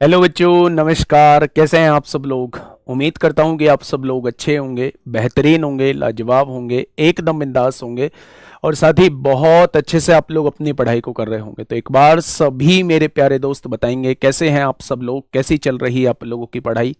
Hello बच्चों, नमस्कार। कैसे हैं आप सब लोग। उम्मीद करता हूं कि आप सब लोग अच्छे होंगे, बेहतरीन होंगे, लाजवाब होंगे, एकदम बिंदास होंगे और साथ ही बहुत अच्छे से आप लोग अपनी पढ़ाई को कर रहे होंगे। तो एक बार सभी मेरे प्यारे दोस्त बताएंगे कैसे हैं आप सब लोग, कैसी चल रही है आप लोगों की पढ़ाई।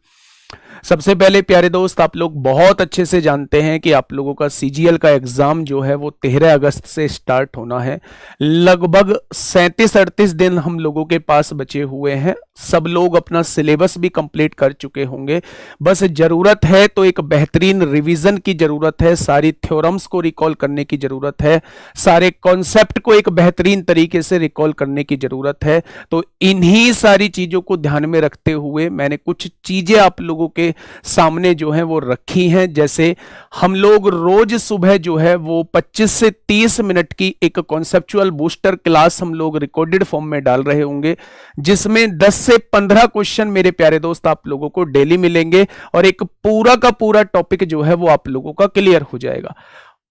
सबसे पहले प्यारे दोस्त, आप लोग बहुत अच्छे से जानते हैं कि आप लोगों का सीजीएल का एग्जाम जो है वो 13 अगस्त से स्टार्ट होना है। लगभग 37-38 दिन हम लोगों के पास बचे हुए हैं। सब लोग अपना सिलेबस भी कंप्लीट कर चुके होंगे। बस जरूरत है तो एक बेहतरीन रिवीजन की जरूरत है, सारी थ्योरम्स को रिकॉल करने की जरूरत है, सारे कॉन्सेप्ट को एक बेहतरीन तरीके से रिकॉल करने की जरूरत है। तो इन्हीं सारी चीजों को ध्यान में रखते हुए मैंने कुछ चीजें आप लोगों के सामने जो है वो रखी हैं। जैसे हम लोग रोज सुबह जो है वो 25 से 30 मिनट की एक कॉन्सेप्चुअल बूस्टर क्लास हम लोग रिकॉर्डेड फॉर्म में डाल रहे होंगे, जिसमें 10 से 15 क्वेश्चन मेरे प्यारे दोस्त आप लोगों को डेली मिलेंगे और एक पूरा का पूरा टॉपिक जो है वो आप लोगों का क्लियर हो जाएगा।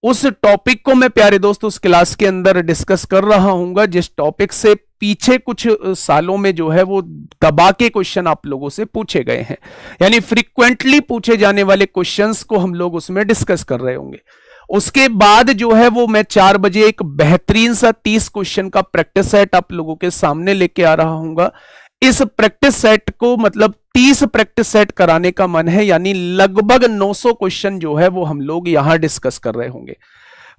उस टॉपिक को मैं प्यारे दोस्त उस क्लास के अंदर डिस्कस कर रहा हूंगा, जिस टॉपिक से पीछे कुछ सालों में जो है वो दबा के क्वेश्चन आप लोगों से पूछे गए हैं, यानी फ्रीक्वेंटली पूछे जाने वाले क्वेश्चंस को हम लोग उसमें डिस्कस कर रहे होंगे। उसके बाद जो है वो मैं 4 बजे एक बेहतरीन सा 30 क्वेश्चन का प्रैक्टिस सेट आप लोगों के सामने लेके आ रहा हूंगा। इस प्रैक्टिस सेट को मतलब 30 प्रैक्टिस सेट कराने का मन है, यानी लगभग 900 क्वेश्चन जो है वो हम लोग यहां डिस्कस कर रहे होंगे।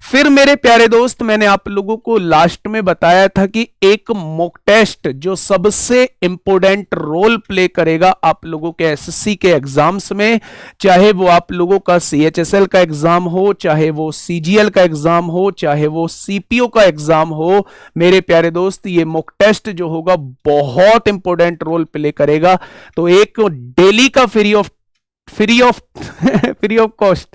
फिर मेरे प्यारे दोस्त, मैंने आप लोगों को लास्ट में बताया था कि एक मॉक टेस्ट जो सबसे इंपॉर्टेंट रोल प्ले करेगा आप लोगों के एसएससी के एग्जाम्स में, चाहे वो आप लोगों का सीएचएसएल का एग्जाम हो, चाहे वो सीजीएल का एग्जाम हो, चाहे वो सीपीओ का एग्जाम हो, मेरे प्यारे दोस्त ये मॉक टेस्ट जो होगा बहुत इंपॉर्टेंट रोल प्ले करेगा। तो एक डेली का free of free of cost,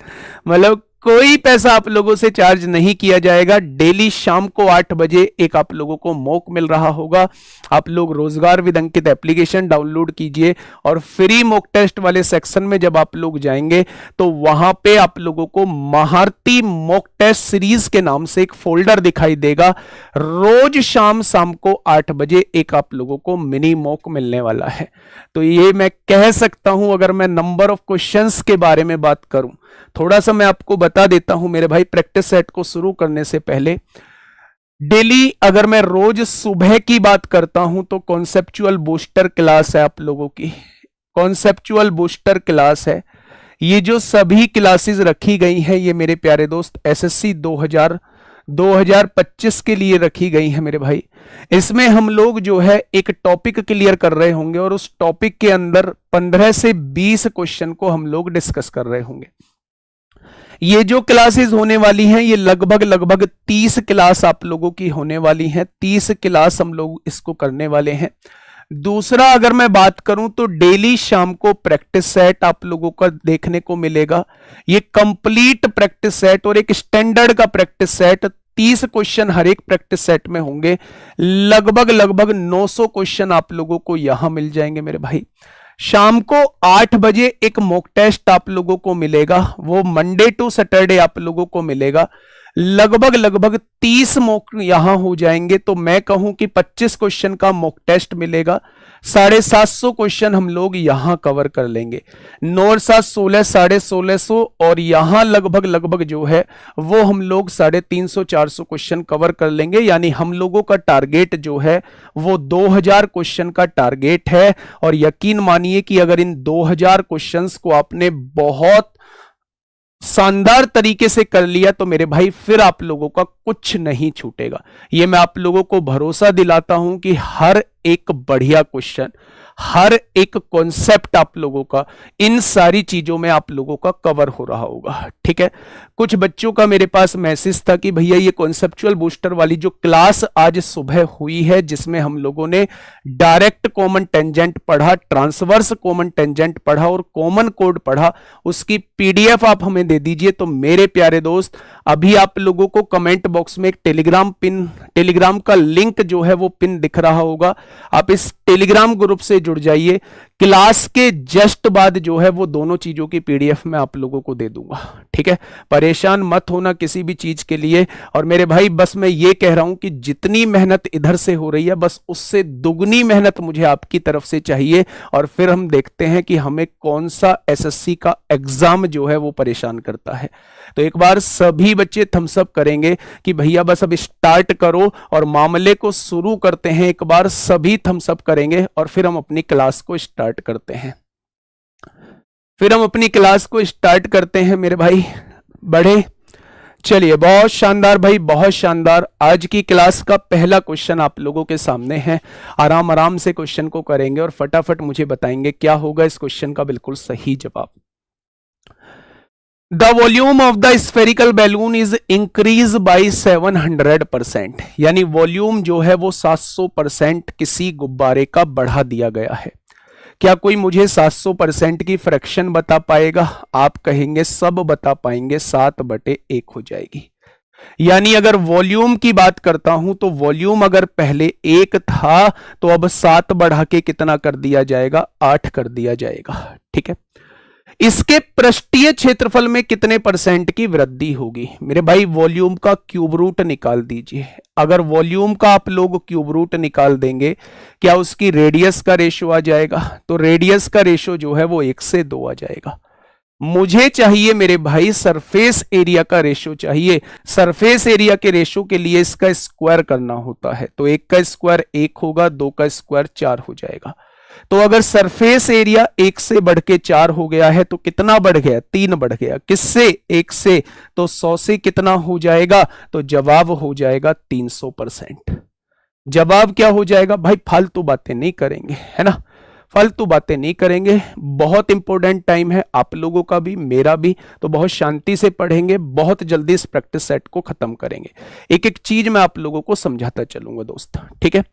मतलब कोई पैसा आप लोगों से चार्ज नहीं किया जाएगा। डेली शाम को 8 बजे एक आप लोगों को मॉक मिल रहा होगा। आप लोग रोजगार विद अंकित एप्लीकेशन डाउनलोड कीजिए और फ्री मॉक टेस्ट वाले सेक्शन में जब आप लोग जाएंगे तो वहां पे आप लोगों को महारती मॉक टेस्ट सीरीज के नाम से एक फोल्डर दिखाई देगा। रोज शाम को 8 बजे एक आप लोगों को मिनी मॉक मिलने वाला है। तो ये मैं कह सकता हूं, अगर मैं नंबर ऑफ क्वेश्चंस के बारे में बात करूं, थोड़ा सा मैं आपको बता देता हूं मेरे भाई। प्रैक्टिस सेट को शुरू करने से पहले डेली अगर मैं रोज सुबह की बात करता हूं तो कॉन्सेप्चुअल बूस्टर क्लास है आप लोगों की, कॉन्सेप्चुअल बूस्टर क्लास है। ये जो सभी क्लासेस रखी गई हैं ये मेरे प्यारे दोस्त एसएससी 2025 के लिए रखी गई है मेरे भाई। इसमें हम लोग जो है एक टॉपिक क्लियर कर रहे होंगे और उस टॉपिक के अंदर 15 से 20 क्वेश्चन को हम लोग डिस्कस कर रहे होंगे। ये जो क्लासेस होने वाली हैं ये लगभग 30 क्लास आप लोगों की होने वाली हैं। 30 क्लास हम लोग इसको करने वाले हैं। दूसरा, अगर मैं बात करूं तो डेली शाम को प्रैक्टिस सेट आप लोगों का देखने को मिलेगा। ये कंप्लीट प्रैक्टिस सेट और एक स्टैंडर्ड का प्रैक्टिस सेट, 30 क्वेश्चन हर एक प्रैक्टिस सेट में होंगे। लगभग 900 क्वेश्चन आप लोगों को यहां मिल जाएंगे मेरे भाई। शाम को 8 बजे एक मॉक टेस्ट आप लोगों को मिलेगा, वो मंडे टू सैटरडे आप लोगों को मिलेगा। लगभग 30 मॉक यहां हो जाएंगे, तो मैं कहूं कि 25 क्वेश्चन का मॉक टेस्ट मिलेगा। 750 क्वेश्चन हम लोग यहां कवर कर लेंगे। 9 और 7 16, 1650 और यहां लगभग जो है वो हम लोग 350-400 क्वेश्चन कवर कर लेंगे। यानी हम लोगों का टारगेट जो है वो 2000 क्वेश्चन का टारगेट है। और यकीन मानिए कि अगर इन 2000 क्वेश्चंस को आपने बहुत शानदार तरीके से कर लिया तो मेरे भाई फिर आप लोगों का कुछ नहीं छूटेगा। ये मैं आप लोगों को भरोसा दिलाता हूं कि हर एक बढ़िया क्वेश्चन, हर एक कॉन्सेप्ट आप लोगों का इन सारी चीजों में आप लोगों का कवर हो रहा होगा। ठीक है। कुछ बच्चों का मेरे पास मैसेज था कि भैया ये कॉन्सेप्चुअल बूस्टर वाली जो क्लास आज सुबह हुई है, जिसमें हम लोगों ने डायरेक्ट कॉमन टेंजेंट पढ़ा, ट्रांसवर्स कॉमन टेंजेंट पढ़ा और कॉमन कोड पढ़ा, उसकी पीडीएफ आप हमें दे दीजिए। तो मेरे प्यारे दोस्त, अभी आप लोगों को कमेंट बॉक्स में एक टेलीग्राम का लिंक जो है वो पिन दिख रहा होगा। आप इस टेलीग्राम ग्रुप से जुड़ जाइए, क्लास के जस्ट बाद जो है वो दोनों चीजों की पीडीएफ मैं आप लोगों को दे दूंगा, ठीक है। परेशान मत होना किसी भी चीज के लिए। और मेरे भाई बस मैं ये कह रहा हूं कि जितनी मेहनत इधर से हो रही है बस उससे दुगनी मेहनत मुझे आपकी तरफ से चाहिए, और फिर हम देखते हैं कि हमें कौन सा एसएससी का एग्जाम जो है वो परेशान करता है। तो एक बार सभी बच्चे थम्स अप करेंगे कि भैया बस अब स्टार्ट करो और मामले को शुरू करते हैं। एक बार सभी थम्स अप करेंगे और फिर हम अपनी क्लास को स्टार्ट करते हैं। मेरे भाई बढ़े। चलिए, बहुत शानदार भाई, बहुत शानदार। आज की क्लास का पहला क्वेश्चन आप लोगों के सामने है। आराम आराम से क्वेश्चन को करेंगे और फटाफट मुझे बताएंगे क्या होगा इस क्वेश्चन का बिल्कुल सही जवाब। The volume of the spherical balloon is increase by 700%, यानी वॉल्यूम जो है वो 700% किसी गुब्बारे का बढ़ा दिया गया है। क्या कोई मुझे 700% की फ्रैक्शन बता पाएगा? आप कहेंगे सब बता पाएंगे, 7/1 हो जाएगी। यानी अगर वॉल्यूम की बात करता हूं तो वॉल्यूम अगर पहले 1 था तो अब 7 बढ़ा के कितना कर दिया जाएगा? 8 कर दिया जाएगा, ठीक है। इसके पृष्ठीय क्षेत्रफल में कितने परसेंट की वृद्धि होगी? मेरे भाई वॉल्यूम का क्यूब रूट निकाल दीजिए। अगर वॉल्यूम का आप लोग क्यूब रूट निकाल देंगे, क्या उसकी रेडियस का रेशो आ जाएगा? तो रेडियस का रेशो जो है वो 1 से 2 आ जाएगा। मुझे चाहिए मेरे भाई सरफेस एरिया का रेशो चाहिए। सरफेस एरिया के रेशो के लिए इसका स्क्वायर करना होता है, तो 1 का स्क्वायर 1 होगा, 2 का स्क्वायर 4 हो जाएगा। तो अगर सरफेस एरिया 1 से बढ़ के 4 हो गया है तो कितना बढ़ गया? 3 बढ़ गया। किससे? 1 से। तो 100 से कितना हो जाएगा? तो जवाब हो जाएगा 300%। जवाब क्या हो जाएगा भाई? फालतू बातें नहीं करेंगे, है ना, फालतू बातें नहीं करेंगे। बहुत इंपॉर्टेंट टाइम है आप लोगों का भी, मेरा भी, तो बहुत शांति से पढ़ेंगे, बहुत जल्दी इस प्रैक्टिस सेट को खत्म करेंगे। एक एक चीज मैं आप लोगों को समझाता चलूंगा दोस्त, ठीक है।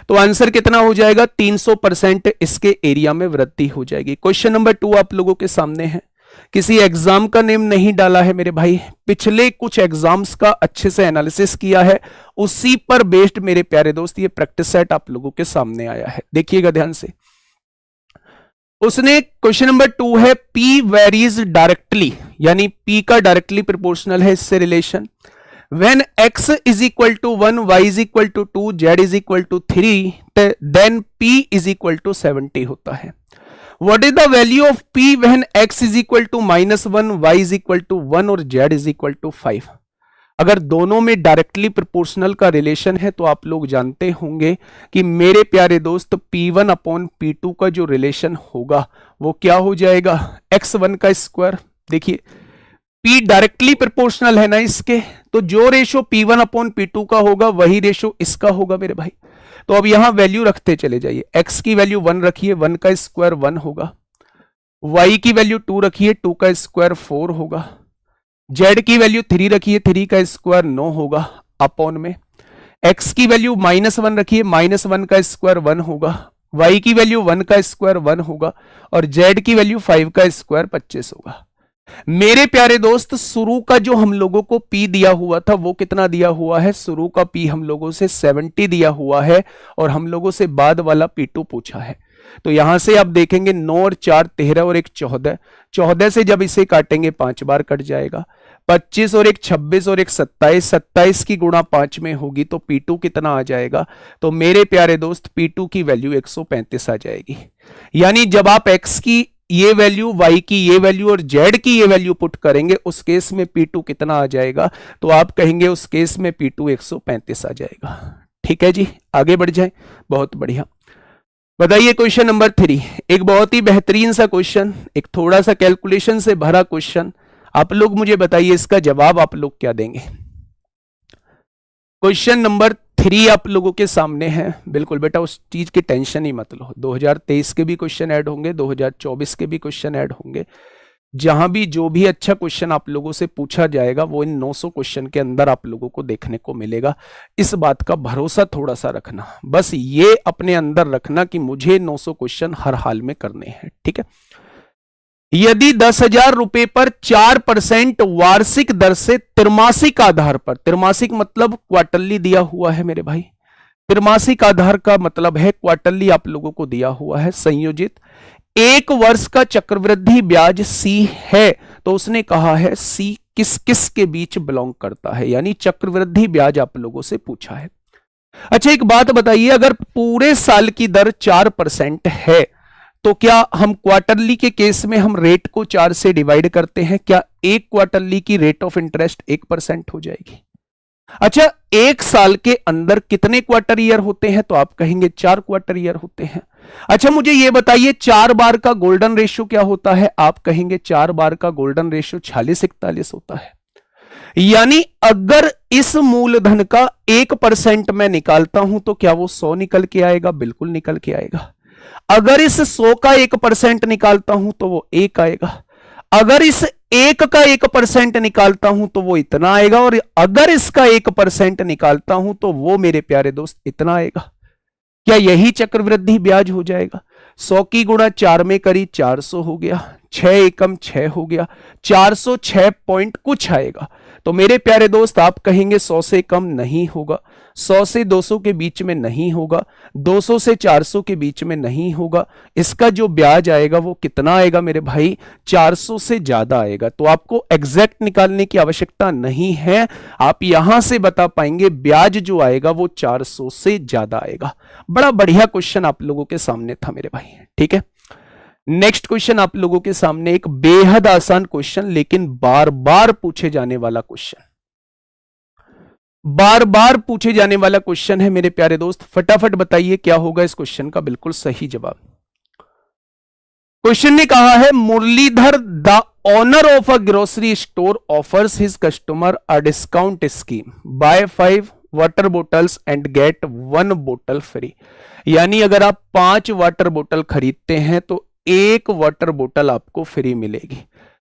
तो आंसर कितना हो जाएगा? 300% इसके एरिया में वृद्धि हो जाएगी। क्वेश्चन नंबर 2 आप लोगों के सामने है। किसी एग्जाम का नेम नहीं डाला है मेरे भाई, पिछले कुछ एग्जाम्स का अच्छे से एनालिसिस किया है, उसी पर बेस्ड मेरे प्यारे दोस्त ये प्रैक्टिस सेट आप लोगों के सामने आया है। देखिएगा ध्यान से। उसने क्वेश्चन नंबर 2 है, P वेरीज डायरेक्टली, यानी P का डायरेक्टली प्रोपोर्शनल है इससे relation. When x is equal to 1, y is equal to 2, z is equal to 3, then P is equal to 70 होता है। What is the value of P when x is equal to -1, y is equal to 1 और z is equal to 5? अगर दोनों में directly proportional का relation है तो आप लोग जानते होंगे कि मेरे प्यारे दोस्त P1 अपॉन P2 का जो रिलेशन होगा वो क्या हो जाएगा? x1 का स्क्वायर। देखिए P डायरेक्टली प्रोपोर्शनल है ना इसके, तो जो रेशो P1 अपॉन P2 का होगा वही रेशो इसका होगा मेरे भाई। तो अब यहां वैल्यू रखते चले जाइए। x की वैल्यू 1 रखिए, 1 का स्क्वायर 1 होगा। y की वैल्यू 2 रखिए, 2 का स्क्वायर 4 होगा। z की वैल्यू 3 रखिए, 3 का स्क्वायर 9 होगा अपॉन में। x की वैल्यू -1 रखिए, -1 का स्क्वायर 1 होगा। y की वैल्यू 1 का स्क्वायर 1 होगा और z की वैल्यू 5 का स्क्वायर 25 होगा। मेरे प्यारे दोस्त शुरू का जो हम लोगों को P दिया हुआ था वो कितना दिया हुआ है? शुरू का P हम लोगों से 70 दिया हुआ है और हम लोगों से बाद वाला P2 पूछा है। तो यहां से आप देखेंगे 9 और 4 13 और 1 14, 14 से जब इसे काटेंगे 5 बार कट जाएगा। 25 और 1 26 और 1 27, 27 की गुणा 5 में होगी तो P2 कितना आ जाएगा? तो मेरे प्यारे दोस्त P2 की वैल्यू 135 आ जाएगी। यानी जब आप x की ये वैल्यू, y की ये वैल्यू और z की ये वैल्यू पुट करेंगे उस केस में P2 कितना आ जाएगा? तो आप कहेंगे उस केस में P2 135 आ जाएगा। ठीक है जी, आगे बढ़ जाए। बहुत बढ़िया। बताइए क्वेश्चन नंबर 3, एक बहुत ही बेहतरीन सा क्वेश्चन, एक थोड़ा सा कैलकुलेशन से भरा क्वेश्चन। आप लोग मुझे बताइए इसका जवाब आप लोग क्या देंगे। क्वेश्चन नंबर 3 आप लोगों के सामने है। बिल्कुल बेटा उस चीज की टेंशन ही मत लो, 2023 के भी क्वेश्चन ऐड होंगे, 2024 के भी क्वेश्चन ऐड होंगे। जहां भी जो भी अच्छा क्वेश्चन आप लोगों से पूछा जाएगा वो इन 900 क्वेश्चन के अंदर आप लोगों को देखने को मिलेगा। इस बात का भरोसा थोड़ा सा रखना, बस ये अपने अंदर रखना कि मुझे 900 क्वेश्चन हर हाल में करने हैं। ठीक है। यदि 10,000 रुपए पर 4% वार्षिक दर से त्रैमासिक आधार पर, त्रैमासिक मतलब क्वार्टरली दिया हुआ है मेरे भाई, त्रैमासिक आधार का मतलब है क्वार्टरली आप लोगों को दिया हुआ है, संयोजित एक वर्ष का चक्रवृद्धि ब्याज सी है, तो उसने कहा है सी किस किस के बीच बिलोंग करता है, यानी चक्रवृद्धि ब्याज आप लोगों से पूछा है। अच्छा एक बात बताइए, अगर पूरे साल की दर 4% है तो क्या हम क्वार्टरली के केस में हम रेट को 4 से डिवाइड करते हैं? क्या एक क्वार्टरली की रेट ऑफ इंटरेस्ट 1% हो जाएगी? अच्छा एक साल के अंदर कितने क्वार्टर ईयर होते हैं? तो आप कहेंगे 4 क्वार्टर ईयर होते हैं। अच्छा मुझे यह बताइए 4 बार का गोल्डन रेशियो क्या होता है? आप कहेंगे 4 बार का गोल्डन रेशियो 46-41 होता है। यानी अगर इस मूलधन का 1% मैं निकालता हूं तो क्या वो 100 निकल के आएगा? बिल्कुल निकल के आएगा। अगर इस 100 का 1% निकालता हूं तो वो 1 आएगा। अगर इस 1 का 1% निकालता हूं तो वो इतना आएगा, और अगर इसका 1% निकालता हूं तो वो मेरे प्यारे दोस्त इतना आएगा। क्या यही चक्रवृद्धि ब्याज हो जाएगा? 100 की गुणा 4 में करी 400 हो गया, 6 एकम 6 हो गया, 406 पॉइंट कुछ आएगा। तो मेरे प्यारे दोस्त आप कहेंगे 100 से कम नहीं होगा, 100 से 200 के बीच में नहीं होगा, 200 से 400 के बीच में नहीं होगा। इसका जो ब्याज आएगा वो कितना आएगा मेरे भाई? 400 से ज्यादा आएगा। तो आपको एग्जैक्ट निकालने की आवश्यकता नहीं है, आप यहां से बता पाएंगे ब्याज जो आएगा वो 400 से ज्यादा आएगा। बड़ा बढ़िया क्वेश्चन आप लोगों के सामने था मेरे भाई, ठीक है। नेक्स्ट क्वेश्चन आप लोगों के सामने एक बेहद आसान क्वेश्चन, लेकिन बार बार पूछे जाने वाला क्वेश्चन, बार बार पूछे जाने वाला क्वेश्चन है मेरे प्यारे दोस्त। फटाफट बताइए क्या होगा इस क्वेश्चन का बिल्कुल सही जवाब। क्वेश्चन ने कहा है Muralidhar the owner of a grocery store offers his customer a discount scheme, buy 5 water bottles and get 1 बोतल फ्री। यानी अगर आप 5 वाटर बोतल खरीदते हैं तो 1 वाटर बोतल आपको फ्री मिलेगी।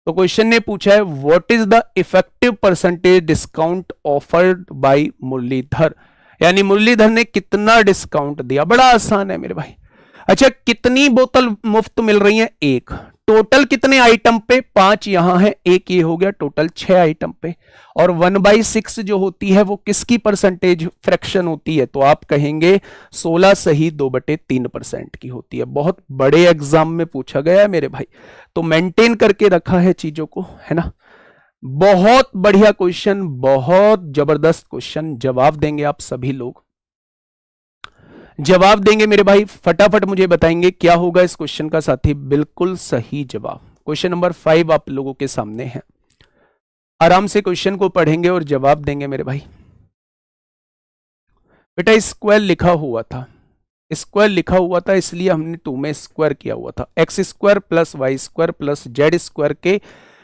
तो क्वेश्चन ने पूछा है what is the effective percentage discount offered by Muralidhar, यानी मुरलीधर ने कितना डिस्काउंट दिया। बड़ा आसान है मेरे भाई। अच्छा कितनी बोतल मुफ्त मिल रही है? 1। टोटल कितने आइटम पे? 5 यहां है, 1 ये हो गया, टोटल 6 आइटम पे। और 1/6 जो होती है वो किसकी परसेंटेज फ्रैक्शन होती है? तो आप कहेंगे 16 सही 2/3% की होती है। बहुत बड़े एग्जाम में पूछा गया है मेरे भाई, तो मेंटेन करके रखा है चीजों को, है ना। बहुत बढ़िया क्वेश्चन, बहुत जबरदस्त क्वेश्चन। जवाब देंगे आप सभी लोग, जवाब देंगे मेरे भाई। फटाफट मुझे बताएंगे क्या होगा इस क्वेश्चन का साथी बिल्कुल सही जवाब। क्वेश्चन नंबर 5 आप लोगों के सामने है, आराम से क्वेश्चन को पढ़ेंगे और जवाब देंगे मेरे भाई। बेटा स्क्वायर लिखा हुआ था, स्क्वायर लिखा हुआ था इसलिए हमने 2 में स्क्वायर किया हुआ था। X square plus y square plus z square के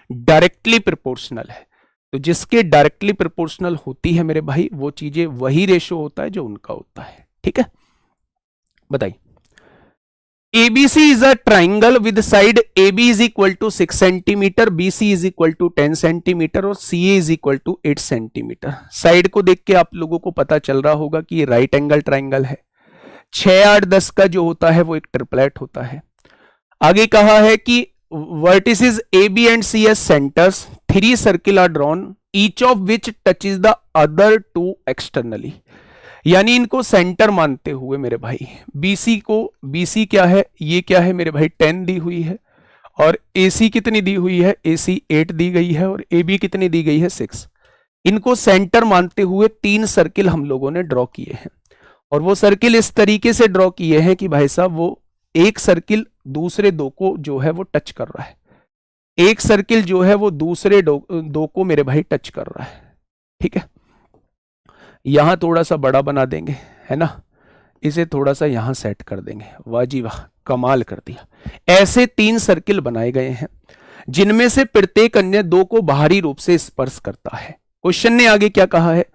डायरेक्टली प्रोपोर्शनल है। तो जिसके डायरेक्टली प्रोपोर्शनल होती है मेरे भाई वो चीजें, वही रेशो होता है जो उनका होता है, ठीक है। बताइए ABC is a triangle with side AB is equal to 6 centimetre, BC is equal to 10 centimetre और CA is equal to 8 centimetre. Side को देख के आप लोगों को पता चल रहा होगा कि ये राइट एंगल ट्राइंगल है। 6, 8, 10 का जो होता है वो एक ट्रिपलेट होता है। आगे कहा है कि vertices AB and C as centers, 3 circle are drawn, each of which touches the other 2 externally। यानी इनको सेंटर मानते हुए मेरे भाई BC को, BC क्या है? ये क्या है मेरे भाई? 10 दी हुई है। और AC कितनी दी हुई है? AC 8 दी गई है। और AB कितनी दी गई है? 6। इनको सेंटर मानते हुए 3 सर्किल हम लोगों ने ड्रॉ किए हैं। और वो सर्किल इस तरीके से ड्रॉ किए हैं कि भाई साहब वो एक सर्किल दूसरे 2 को जो है वो टच कर रहा है, एक सर्किल जो है वो दूसरे 2 को मेरे भाई टच कर रहा है, ठीक है। यहां थोड़ा सा बड़ा बना देंगे, है ना, इसे थोड़ा सा यहां सेट कर देंगे। वाह जी वाह, कमाल कर दिया। ऐसे 3 सर्किल बनाए गए हैं जिनमें से प्रत्येक अन्य 2 को बाहरी रूप से स्पर्श करता है। क्वेश्चन ने आगे क्या कहा है?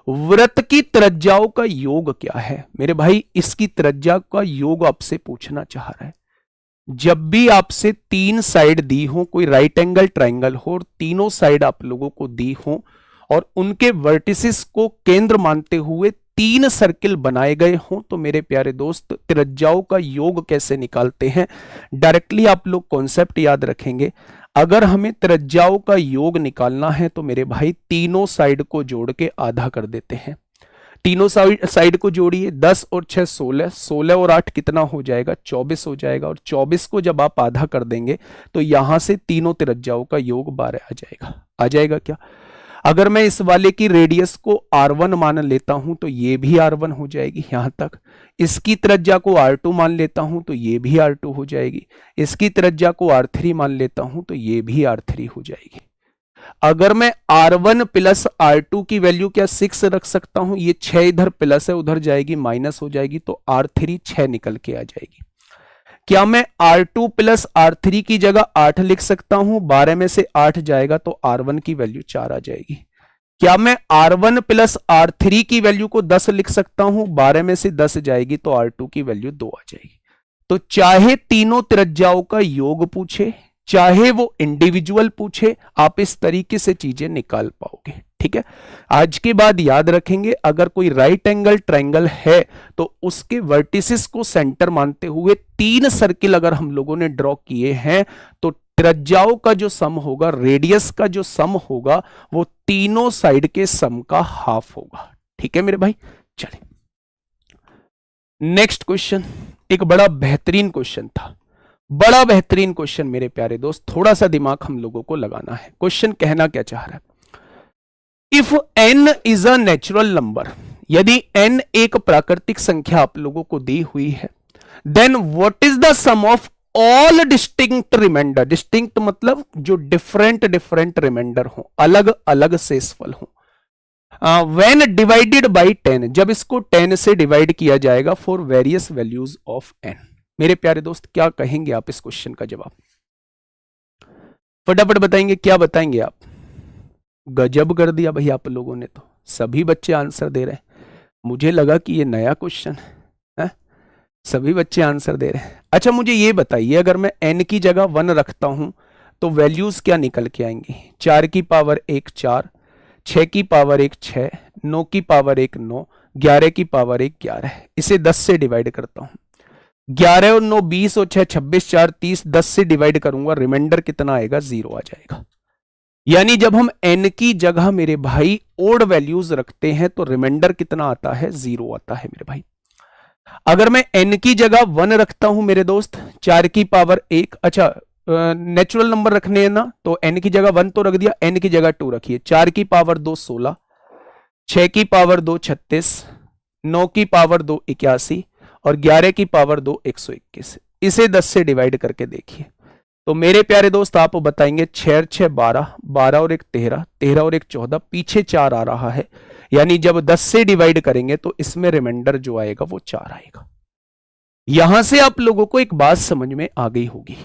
वृत्त की त्रिज्याओं का योग क्या है? मेरे भाई इसकी त्रिज्या का योग आपसे पूछना चाह रहा है। जब भी आपसे 3 साइड दी हो, कोई राइट एंगल ट्राइंगल हो और तीनों साइड आप लोगों को दी हो और उनके वर्टिसेस को केंद्र मानते हुए 3 सर्किल बनाए गए हों, तो मेरे प्यारे दोस्त त्रिज्याओं का योग कैसे निकालते हैं? डायरेक्टली आप लोग कॉन्सेप्ट याद रखेंगे। अगर हमें त्रिज्याओं का योग निकालना है तो मेरे भाई तीनों साइड को जोड़ के आधा कर देते हैं। तीनों साइड को जोड़िए, 10 और 6 16, 16 और 8 कितना हो जाएगा, 24 हो जाएगा। और 24 को जब आप आधा कर देंगे तो यहां से तीनों त्रिज्याओं का योग 12 आ जाएगा। आ जाएगा क्या? अगर मैं इस वाले की रेडियस को R1 मान लेता हूं तो ये भी R1 हो जाएगी यहां तक। इसकी त्रिज्या को R2 मान लेता हूं तो ये भी R2 हो जाएगी। इसकी त्रिज्या को R3 मान लेता हूं तो ये भी R3 हो जाएगी। अगर मैं R1 प्लस R2 की वैल्यू क्या 6 रख सकता हूं, ये 6 इधर प्लस है उधर जाएगी माइनस हो जाएगी तो R3 6 निकल के आ जाएगी। क्या मैं R2 प्लस R3 की जगह 8 लिख सकता हूं, 12 में से 8 जाएगा तो R1 की वैल्यू 4 आ जाएगी। क्या मैं R1 प्लस R3 की वैल्यू को 10 लिख सकता हूं, 12 में से 10 जाएगी तो R2 की वैल्यू 2 आ जाएगी। तो चाहे तीनों त्रिज्याओं का योग पूछे चाहे वो इंडिविजुअल पूछे, आप इस तरीके से चीजें निकाल पाओगे। ठीक है, आज के बाद याद रखेंगे, अगर कोई राइट एंगल ट्रायंगल है तो उसके वर्टिसेस को सेंटर मानते हुए 3 सर्किल अगर हम लोगों ने ड्रॉ किए हैं तो त्रिज्याओं का जो सम होगा, रेडियस का जो सम होगा, वो तीनों साइड के सम का हाफ होगा। ठीक है मेरे भाई, चलिए नेक्स्ट क्वेश्चन। एक बड़ा बेहतरीन क्वेश्चन था, बड़ा बेहतरीन क्वेश्चन मेरे प्यारे दोस्त, थोड़ा सा दिमाग हम लोगों को लगाना है। क्वेश्चन कहना क्या चाह रहा है, if n is a natural number, यदि n एक प्राकृतिक संख्या आप लोगों को दी हुई है, then what is the sum of all distinct reminder. Distinct मतलब जो डिफरेंट डिफरेंट रिमाइंडर हो, अलग अलग शेषफल हो। व्हेन डिवाइडेड बाई 10, जब इसको 10 से डिवाइड किया जाएगा for various values of n। मेरे प्यारे दोस्त क्या कहेंगे आप इस क्वेश्चन का जवाब? फटाफट बताएंगे, क्या बताएंगे आप? गजब कर दिया भाई आप लोगों ने, तो सभी बच्चे आंसर दे रहे हैं। मुझे लगा कि ये नया क्वेश्चन है, सभी बच्चे आंसर दे रहे हैं। अच्छा मुझे ये बताइए, अगर मैं n की जगह 1 रखता हूं तो वैल्यूज क्या निकल के आएंगी? 4 की पावर 1 4, 6 की पावर 1 6, 9 की पावर 1 9, 11 की पावर 1 11। इसे 10 से डिवाइड करता हूं, 11 और 9 20 और 6 26, 4 30, 10 से डिवाइड करूंगा, रिमाइंडर कितना आएगा? 0 आ जाएगा। यानी जब हम n की जगह मेरे भाई ओड वैल्यूज रखते हैं तो रिमाइंडर कितना आता है? 0 आता है मेरे भाई। अगर मैं n की जगह 1 रखता हूं मेरे दोस्त, 4 की पावर 1, अच्छा नेचुरल नंबर रखने हैं ना, तो n की जगह 1 तो रख दिया, n की जगह 2 रखिए। 4 की पावर 2 16, 6 की पावर 2 36, 9 की पावर 2 81 और 11 की पावर 2 121। इसे 10 से डिवाइड करके देखिए तो मेरे प्यारे दोस्त आप बताएंगे 6 6 12, 12 और 1 13, 13 और 1 14, पीछे 4 आ रहा है। यानी जब 10 से डिवाइड करेंगे तो इसमें रिमाइंडर जो आएगा वो 4 आएगा। यहां से आप लोगों को एक बात समझ में आ गई होगी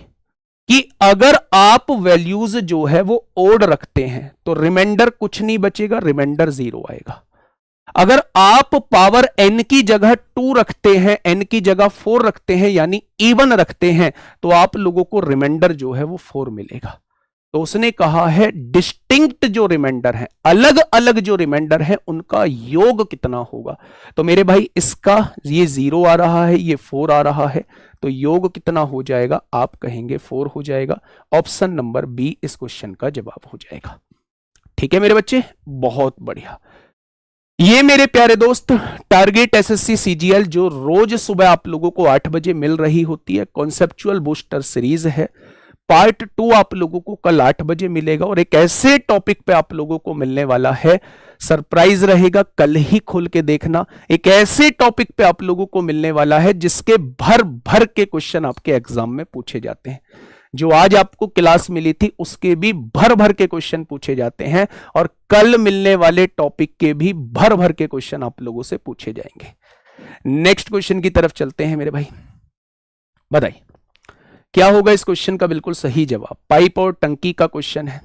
कि अगर आप वैल्यूज जो है वो ओड रखते हैं तो रिमाइंडर कुछ नहीं बचेगा, रिमाइंडर 0 आएगा। अगर आप पावर n की जगह 2 रखते हैं, n की जगह 4 रखते हैं, यानी इवन रखते हैं, तो आप लोगों को रिमाइंडर जो है वो 4 मिलेगा। तो उसने कहा है डिस्टिंक्ट जो रिमाइंडर है, अलग अलग जो रिमाइंडर है, उनका योग कितना होगा। तो मेरे भाई इसका ये 0 आ रहा है, ये 4 आ रहा है, तो योग कितना हो जाएगा? आप कहेंगे 4 हो जाएगा। ऑप्शन नंबर बी इस क्वेश्चन का जवाब हो जाएगा। ठीक है मेरे बच्चे, बहुत बढ़िया। ये मेरे प्यारे दोस्त टारगेट एसएससी सीजीएल जो रोज सुबह आप लोगों को 8 बजे मिल रही होती है, कॉन्सेप्चुअल बूस्टर सीरीज है। पार्ट 2 आप लोगों को कल 8 बजे मिलेगा और एक ऐसे टॉपिक पे आप लोगों को मिलने वाला है, सरप्राइज रहेगा, कल ही खोल के देखना। एक ऐसे टॉपिक पे आप लोगों को मिलने वाला है जिसके भर भर के क्वेश्चन आपके एग्जाम में पूछे जाते हैं। जो आज आपको क्लास मिली थी उसके भी भर भर के क्वेश्चन पूछे जाते हैं और कल मिलने वाले टॉपिक के भी भर भर के क्वेश्चन आप लोगों से पूछे जाएंगे। नेक्स्ट क्वेश्चन की तरफ चलते हैं मेरे भाई, बताइए क्या होगा इस क्वेश्चन का बिल्कुल सही जवाब? पाइप और टंकी का क्वेश्चन है,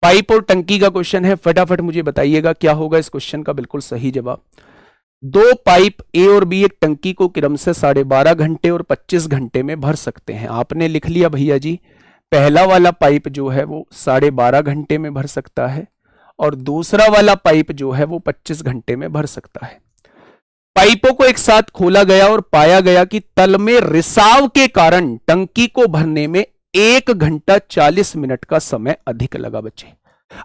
पाइप और टंकी का क्वेश्चन है। फटाफट मुझे बताइएगा क्या होगा इस क्वेश्चन का बिल्कुल सही जवाब। 2 पाइप ए और बी एक टंकी को क्रमशः 12.5 घंटे और 25 घंटे में भर सकते हैं। आपने लिख लिया भैया जी, पहला वाला पाइप जो है वो 12.5 घंटे में भर सकता है और दूसरा वाला पाइप जो है वो 25 घंटे में भर सकता है। पाइपों को एक साथ खोला गया और पाया गया कि तल में रिसाव के कारण टंकी को भरने में 1 घंटा 40 मिनट का समय अधिक लगा बच्चे।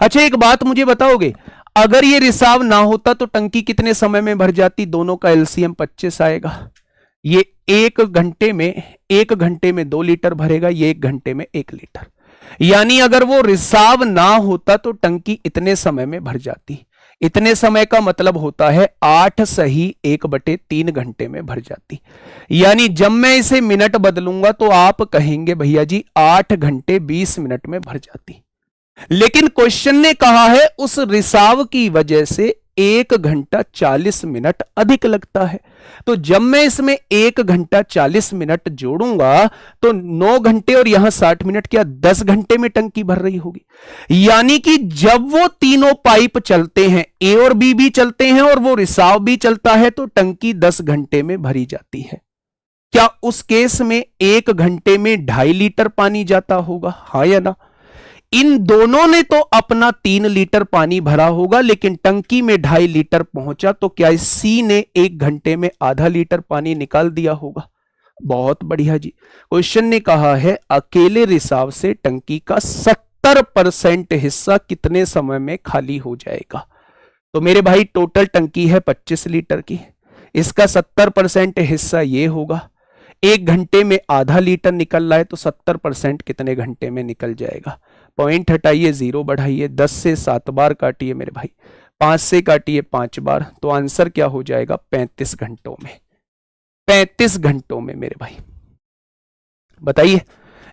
अच्छा एक बात मुझे बताओगे, अगर ये रिसाव ना होता तो टंकी कितने समय में भर जाती? दोनों का एलसीएम 25 आएगा। ये 1 घंटे में 2 लीटर भरेगा, ये 1 घंटे में 1 लीटर। यानी अगर वो रिसाव ना होता तो टंकी इतने समय में भर जाती। इतने समय का मतलब होता है 8 सही 1/3 घंटे में भर जाती। यानी जब मैं इसे मिनट बदलूंगा तो आप कहेंगे भैया जी 8 घंटे 20 मिनट में भर जाती। लेकिन क्वेश्चन ने कहा है उस रिसाव की वजह से 1 घंटा 40 मिनट अधिक लगता है। तो जब मैं इसमें 1 घंटा 40 मिनट जोड़ूंगा तो 9 घंटे और यहां 60 मिनट, क्या 10 घंटे में टंकी भर रही होगी। यानी कि जब वो तीनों पाइप चलते हैं, ए और बी भी चलते हैं और वो रिसाव भी चलता है, तो टंकी 10 घंटे में भरी जाती है। क्या उस केस में 1 घंटे में 2.5 लीटर पानी जाता होगा? हाँ या ना? इन दोनों ने तो अपना 3 लीटर पानी भरा होगा, लेकिन टंकी में 2.5 लीटर पहुंचा, तो क्या सी ने 1 घंटे में आधा लीटर पानी निकाल दिया होगा? बहुत बढ़िया जी। क्वेश्चन ने कहा है अकेले रिसाव से टंकी का 70% हिस्सा कितने समय में खाली हो जाएगा। तो मेरे भाई टोटल टंकी है 25 लीटर की, इसका 70% हिस्सा ये होगा। 1 घंटे में आधा लीटर निकल रहा है तो 70% कितने घंटे में निकल जाएगा? पॉइंट हटाइए, 0 बढ़ाइए, 10 से 7 बार काटिए मेरे भाई, 5 से काटिए 5 बार, तो आंसर क्या हो जाएगा? 35 घंटों में। 35 घंटों में मेरे भाई, बताइए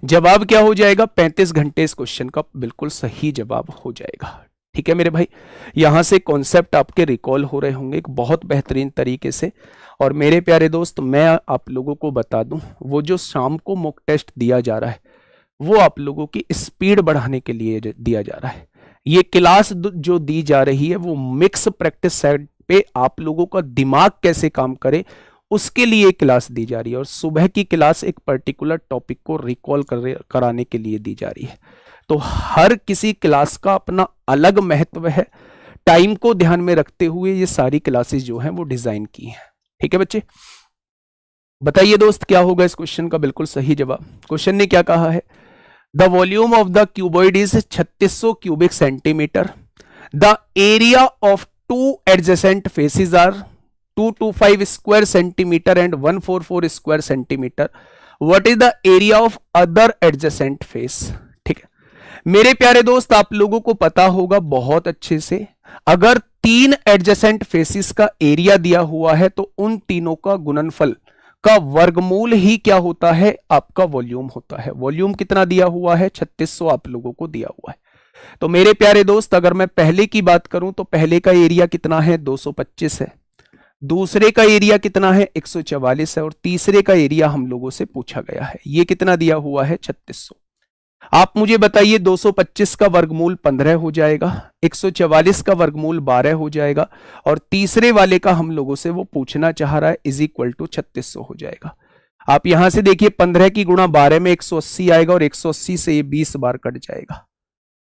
जवाब क्या हो जाएगा? 35 घंटे इस क्वेश्चन का बिल्कुल सही जवाब हो जाएगा। ठीक है मेरे भाई, यहां से कॉन्सेप्ट आपके रिकॉल हो रहे होंगे एक बहुत बेहतरीन तरीके से। और मेरे प्यारे दोस्त, मैं आप लोगों को बता दूं, वो जो शाम को मॉक टेस्ट दिया जा रहा है वो आप लोगों की स्पीड बढ़ाने के लिए दिया जा रहा है। ये क्लास जो दी जा रही है वो मिक्स प्रैक्टिस सेट पे आप लोगों का दिमाग कैसे काम करे उसके लिए क्लास दी जा रही है। और सुबह की क्लास एक पर्टिकुलर टॉपिक को रिकॉल कराने के लिए दी जा रही है। तो हर किसी क्लास का अपना अलग महत्व है। टाइम को ध्यान में रखते हुए ये सारी क्लासेस जो हैं वो डिजाइन की हैं। ठीक है बच्चे, बताइए दोस्त क्या होगा इस क्वेश्चन का बिल्कुल सही जवाब। क्वेश्चन ने क्या कहा है? The volume of the cuboid is 3600 cubic centimetre. The area of 2 adjacent faces are 225 square centimetre and 144 square centimetre. What is the area of other adjacent face? ठीक है मेरे प्यारे दोस्त, आप लोगों को पता होगा बहुत अच्छे से, अगर 3 एडजेसेंट फेसिस का एरिया दिया हुआ है तो उन तीनों का गुणनफल का वर्गमूल ही क्या होता है? आपका वॉल्यूम होता है। वॉल्यूम कितना दिया हुआ है? 3600 आप लोगों को दिया हुआ है। तो मेरे प्यारे दोस्त, अगर मैं पहले की बात करूं तो पहले का एरिया कितना है? 225 है। दूसरे का एरिया कितना है? 144 है। और तीसरे का एरिया हम लोगों से पूछा गया है, ये कितना दिया हुआ है? 3600। आप मुझे बताइए 225 का वर्गमूल 15 हो जाएगा, 144 का वर्गमूल 12 हो जाएगा, और तीसरे वाले का हम लोगों से वो पूछना चाह रहा है इज इक्वल टू 3600 हो जाएगा। आप यहां से देखिए 15 की गुणा 12 में 180 आएगा और 180 से ये 20 बार कट जाएगा।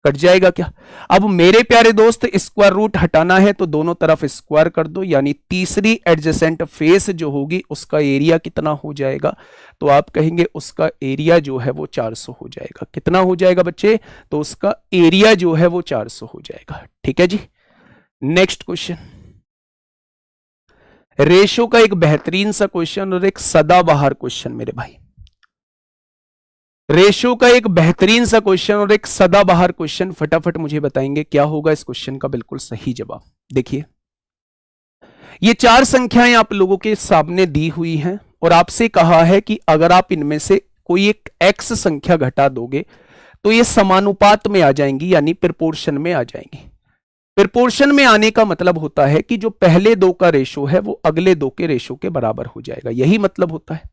कट जाएगा क्या? अब मेरे प्यारे दोस्त स्क्वायर रूट हटाना है तो दोनों तरफ स्क्वायर कर दो, यानी तीसरी एडजेसेंट फेस जो होगी उसका एरिया कितना हो जाएगा? तो आप कहेंगे उसका एरिया जो है वो 400 हो जाएगा। कितना हो जाएगा बच्चे? तो उसका एरिया जो है वो 400 हो जाएगा। ठीक है जी, नेक्स्ट क्वेश्चन। रेशो का एक बेहतरीन सा क्वेश्चन और एक सदाबहार क्वेश्चन मेरे भाई। रेशो का एक बेहतरीन सा क्वेश्चन और एक सदाबहार क्वेश्चन, फटाफट मुझे बताएंगे क्या होगा इस क्वेश्चन का बिल्कुल सही जवाब। देखिए ये 4 संख्याएं आप लोगों के सामने दी हुई हैं और आपसे कहा है कि अगर आप इनमें से कोई एक x संख्या घटा दोगे तो ये समानुपात में आ जाएंगी, यानी प्रोपोर्शन में आ जाएंगी। प्रोपोर्शन में आने का मतलब होता है कि जो पहले 2 का रेशो है वो अगले 2 के रेशो के बराबर हो जाएगा, यही मतलब होता है।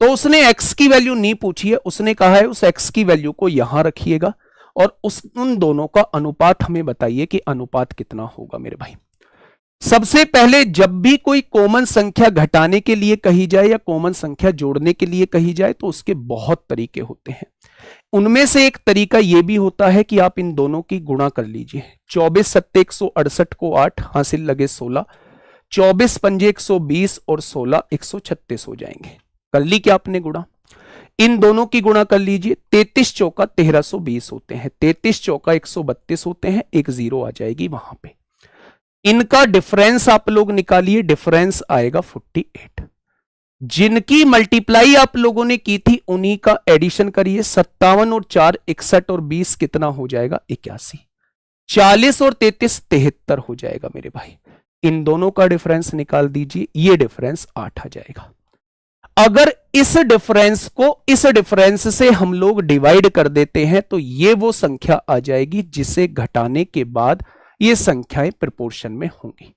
तो उसने x की वैल्यू नहीं पूछी है, उसने कहा है उस x की वैल्यू को यहां रखिएगा और उन दोनों का अनुपात हमें बताइए कि अनुपात कितना होगा मेरे भाई। सबसे पहले जब भी कोई कॉमन संख्या घटाने के लिए कही जाए या कॉमन संख्या जोड़ने के लिए कही जाए तो उसके बहुत तरीके होते हैं। उनमें से एक तरीका यह भी होता है कि आप इन दोनों की गुणा कर लीजिए। 24 सत्ते 168 को 8 हासिल लगे 16, 24 पंजे 120 और 16 136 हो जाएंगे। कर ली क्या आपने गुणा? इन दोनों की गुणा कर लीजिए। 33 चौका 1320 होते हैं, 33 चौका 132 होते हैं, एक जीरो आ जाएगी वहां पे। इनका डिफरेंस आप लोग निकालिए, डिफरेंस आएगा 48। जिनकी मल्टीप्लाई आप लोगों ने की थी उन्हीं का एडिशन करिए, 57 और 4 61 और 20 कितना हो जाएगा 81, 40 और 33 73 हो जाएगा मेरे भाई। इन दोनों का डिफरेंस निकाल दीजिए, ये डिफरेंस 8 आ जाएगा। अगर इस डिफरेंस को इस डिफरेंस से हम लोग डिवाइड कर देते हैं तो ये वो संख्या आ जाएगी जिसे घटाने के बाद ये संख्याएं प्रोपोर्शन में होंगी।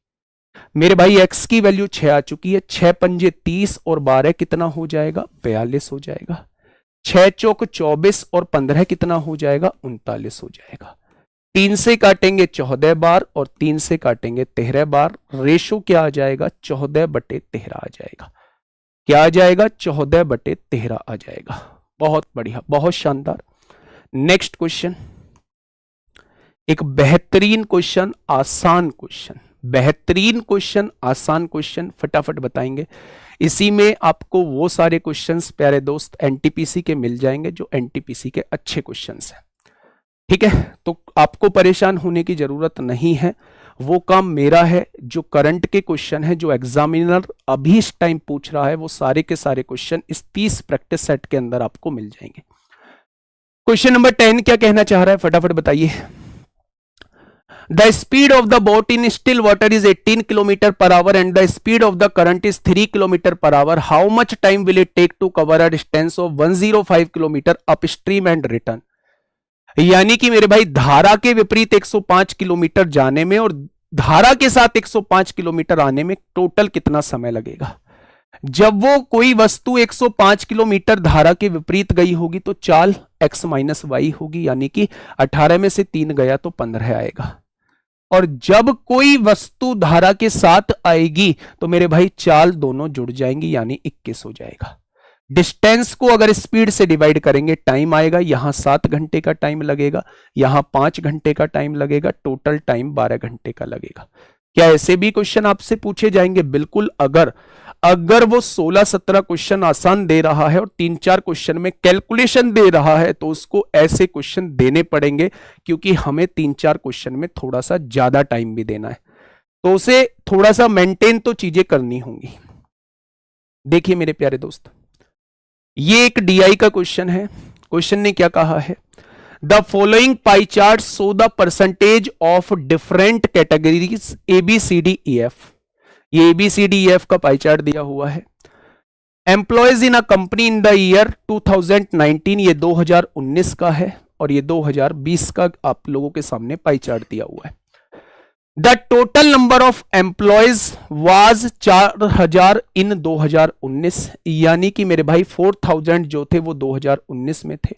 मेरे भाई x की वैल्यू 6 आ चुकी है, 6 पंजे 30 और 12 कितना हो जाएगा 42 हो जाएगा, 6 चौक 24 और 15 कितना हो जाएगा 39 हो जाएगा। 3 से काटेंगे 14 बार और 3 से काटेंगे 13 बार, रेशो क्या आ जाएगा 14/13 आ जाएगा। क्या आ जाएगा 14/13 आ जाएगा। बहुत बढ़िया, बहुत शानदार। नेक्स्ट क्वेश्चन, एक बेहतरीन क्वेश्चन, आसान क्वेश्चन, बेहतरीन क्वेश्चन, आसान क्वेश्चन, फटाफट बताएंगे। इसी में आपको वो सारे क्वेश्चंस प्यारे दोस्त एनटीपीसी के मिल जाएंगे जो एनटीपीसी के अच्छे क्वेश्चंस हैं। ठीक है, तो आपको परेशान होने की जरूरत नहीं है, वो काम मेरा है। जो करंट के क्वेश्चन है, जो एग्जामिनर अभी इस टाइम पूछ रहा है, वो सारे के सारे क्वेश्चन इस 30 प्रैक्टिस सेट के अंदर आपको मिल जाएंगे। क्वेश्चन नंबर 10 क्या कहना चाह रहा है, फटाफट बताइए। The speed of the boat in still water is 18 km/h and the speed of the current is 3 km/h. How much time will it take to cover a distance of 105 km upstream and return? यानी कि मेरे भाई धारा के विपरीत 105 kilometre जाने में और धारा के साथ 105 किलोमीटर आने में टोटल कितना समय लगेगा। जब वो कोई वस्तु 105 किलोमीटर धारा के विपरीत गई होगी तो चाल x - y होगी, यानी कि 18 में से 3 गया तो 15 आएगा। और जब कोई वस्तु धारा के साथ आएगी तो मेरे भाई चाल दोनों जुड़ जाएंगी, यानी 21 हो जाएगा। डिस्टेंस को अगर स्पीड से डिवाइड करेंगे टाइम आएगा, यहां 7 घंटे का टाइम लगेगा, यहां 5 घंटे का टाइम लगेगा, टोटल टाइम 12 घंटे का लगेगा। क्या ऐसे भी क्वेश्चन आपसे पूछे जाएंगे? बिल्कुल। अगर वो 16-17 क्वेश्चन आसान दे रहा है और 3-4 क्वेश्चन में कैलकुलेशन दे रहा है तो उसको ऐसे क्वेश्चन देने पड़ेंगे, क्योंकि हमें 3-4 क्वेश्चन में थोड़ा सा ज्यादा टाइम भी देना है, तो उसे थोड़ा सा मेंटेन तो चीजें करनी होंगी। देखिए मेरे प्यारे दोस्त, ये एक डीआई का क्वेश्चन है। क्वेश्चन ने क्या कहा है, the following pie chart show the percentage of different categories ABCDEF। ये ABCDEF का पाई चार्ट दिया हुआ है। Employees in a company in the year 2019, ये 2019 का है, और ये 2020 का आप लोगों के सामने पाई चार्ट दिया हुआ है। The total number of employees was 4000 इन 2019, यानी कि मेरे भाई 4000 जो थे वो 2019 में थे,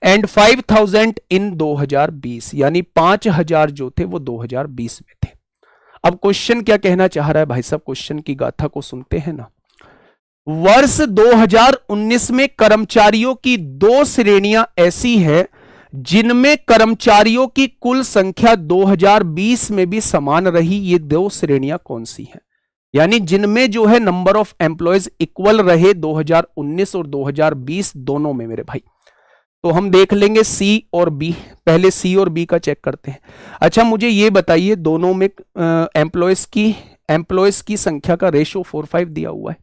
एंड 5000 इन 2020, यानी 5000 जो थे वो 2020 में थे। अब क्वेश्चन क्या कहना चाह रहा है भाई साहब, क्वेश्चन की गाथा को सुनते हैं ना। वर्ष 2019 में कर्मचारियों की 2 श्रेणियां ऐसी है जिनमें कर्मचारियों की कुल संख्या 2020 में भी समान रही। ये 2 श्रेणियां कौन सी हैं? यानी जिनमें जो है नंबर ऑफ एम्प्लॉयज इक्वल रहे 2019 और 2020 दोनों में मेरे भाई। तो हम देख लेंगे सी और बी, पहले सी और बी का चेक करते हैं। अच्छा मुझे ये बताइए, दोनों में एम्प्लॉयज की संख्या का रेशो 4:5 दिया हुआ है।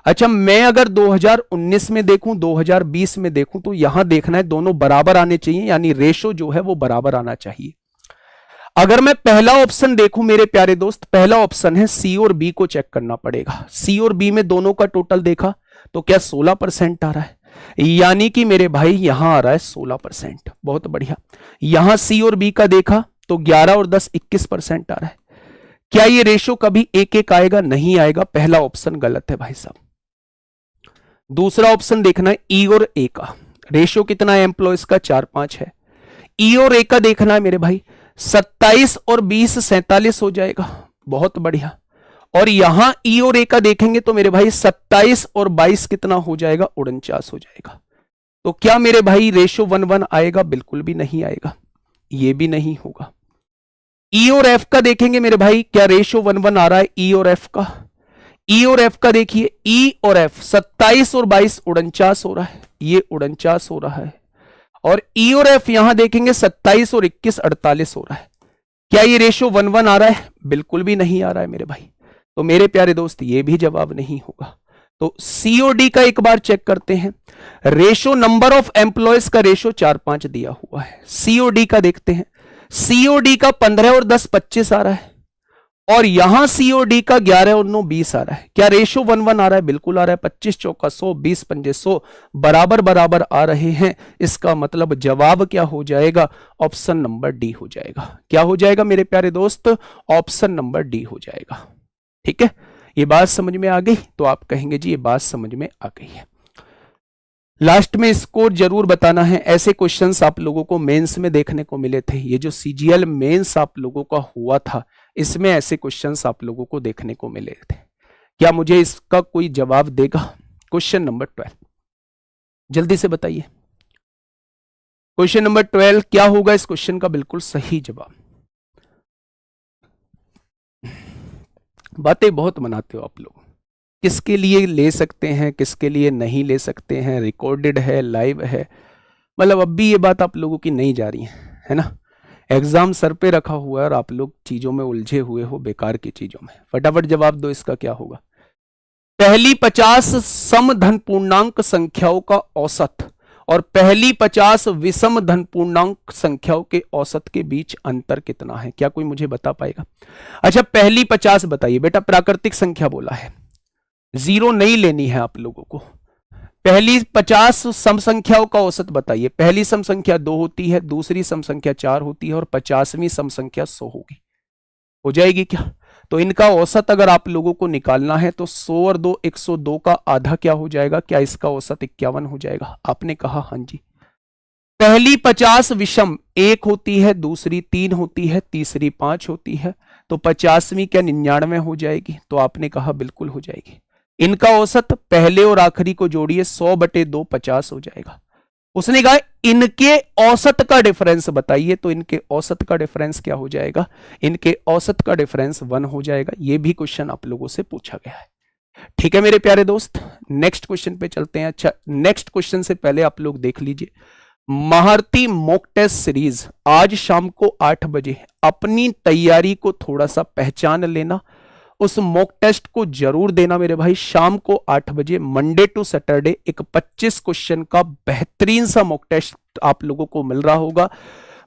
अच्छा मैं अगर 2019 में देखूं 2020 में देखूं तो यहां देखना है दोनों बराबर आने चाहिए, यानी रेशो जो है वो बराबर आना चाहिए। अगर मैं पहला ऑप्शन देखूं मेरे प्यारे दोस्त, पहला ऑप्शन है सी और बी को चेक करना पड़ेगा। सी और बी में दोनों का टोटल देखा तो क्या 16% आ रहा है, यानी कि मेरे भाई यहां आ रहा है 16%। बहुत बढ़िया। यहां सी और बी का देखा तो 11 और 10 21% आ रहा है। क्या ये रेशो कभी 1-1 आएगा? नहीं आएगा, पहला ऑप्शन गलत है भाई साहब। दूसरा ऑप्शन देखना है ई और ए का, रेशो कितना है एम्प्लॉयज का 4-5 है। ई और ए का देखना है मेरे भाई, 27 और 20 47 हो जाएगा। बहुत बढ़िया। और यहां ई और ए का देखेंगे तो मेरे भाई 27 और 22 कितना हो जाएगा 49 हो जाएगा। तो क्या मेरे भाई रेशो 1:1 आएगा? बिल्कुल भी नहीं आएगा, ये भी नहीं होगा। ई और एफ का देखेंगे मेरे भाई, क्या रेशो 1:1 आ रहा है ई और एफ का? ई और एफ का देखिए, ई और एफ 27 और 22 49 हो रहा है, ये 49 हो रहा है। और ई और एफ यहां देखेंगे 27 और 21 48 हो रहा है। क्या ये रेशो 1:1 आ रहा है? बिल्कुल भी नहीं आ रहा है मेरे भाई। तो मेरे प्यारे दोस्त ये भी जवाब नहीं होगा। तो सीओडी का एक बार चेक करते हैं। रेशो नंबर ऑफ एम्प्लॉयज का रेशो 4-5 दिया हुआ है। सीओडी का देखते हैं। सीओडी का 15 और 10 25 आ रहा है, और यहां सीओडी का 11 और 9 20 आ रहा है। क्या रेशो 1:1 आ रहा है? बिल्कुल आ रहा है। 25 चौका 100, 20 पंजे 100, बराबर बराबर आ रहे हैं। इसका मतलब जवाब क्या हो जाएगा? ऑप्शन नंबर डी हो जाएगा। क्या हो जाएगा मेरे प्यारे दोस्त? ऑप्शन नंबर डी हो जाएगा। ठीक है, ये बात समझ में आ गई? तो आप कहेंगे जी ये बात समझ में आ गई है। लास्ट में स्कोर जरूर बताना है। ऐसे क्वेश्चंस आप लोगों को मेंस में देखने को मिले थे। ये जो सीजीएल मेंस आप लोगों का हुआ था, इसमें ऐसे क्वेश्चंस आप लोगों को देखने को मिले थे। क्या मुझे इसका कोई जवाब देगा? क्वेश्चन नंबर 12 जल्दी से बताइए। क्वेश्चन नंबर 12 क्या होगा इस क्वेश्चन का बिल्कुल सही जवाब? बातें बहुत बनाते हो आप लोग। किसके लिए ले सकते हैं, किसके लिए नहीं ले सकते हैं, रिकॉर्डेड है, लाइव है, मतलब अब भी ये बात आप लोगों की नहीं जा रही है ना। एग्जाम सर पे रखा हुआ है और आप लोग चीजों में उलझे हुए हो, बेकार की चीजों में। फटाफट जवाब दो, इसका क्या होगा? पहली 50 सम धन पूर्णांक संख्याओं का औसत और पहली 50 विषम धन पूर्णांक संख्याओं के औसत के बीच अंतर कितना है? क्या कोई मुझे बता पाएगा? अच्छा, पहली 50 बताइए बेटा। प्राकृतिक संख्या बोला है, जीरो नहीं लेनी है आप लोगों को। पहली 50 सम संख्याओं का औसत बताइए। पहली सम संख्या 2 होती है, दूसरी सम संख्या 4 होती है और 50वीं सम संख्या 100 होगी। हो जाएगी क्या? तो इनका औसत अगर आप लोगों को निकालना है तो 100 और 2 102 का आधा क्या हो जाएगा? क्या इसका औसत 51 हो जाएगा? आपने कहा हाँ जी। पहली 50 विषम 1 होती है, दूसरी 3 होती है, तीसरी 5 होती है, तो 50वीं क्या 99 हो जाएगी? तो आपने कहा बिल्कुल हो जाएगी। इनका औसत पहले और आखिरी को जोड़िए, 100/2 50 हो जाएगा। उसने कहा इनके औसत का डिफरेंस बताइए, तो इनके औसत का डिफरेंस क्या हो जाएगा? इनके औसत का डिफरेंस 1 हो जाएगा। यह भी क्वेश्चन आप लोगों से पूछा गया है। ठीक है मेरे प्यारे दोस्त, नेक्स्ट क्वेश्चन पे चलते हैं। अच्छा, नेक्स्ट क्वेश्चन से पहले आप लोग देख लीजिए, महारती मॉक टेस्ट सीरीज आज शाम को 8 बजे। अपनी तैयारी को थोड़ा सा पहचान लेना, उस मॉक टेस्ट को जरूर देना मेरे भाई। शाम को 8 बजे मंडे टू सैटरडे एक 25 क्वेश्चन का बेहतरीन सा मॉक टेस्ट आप लोगों को मिल रहा होगा।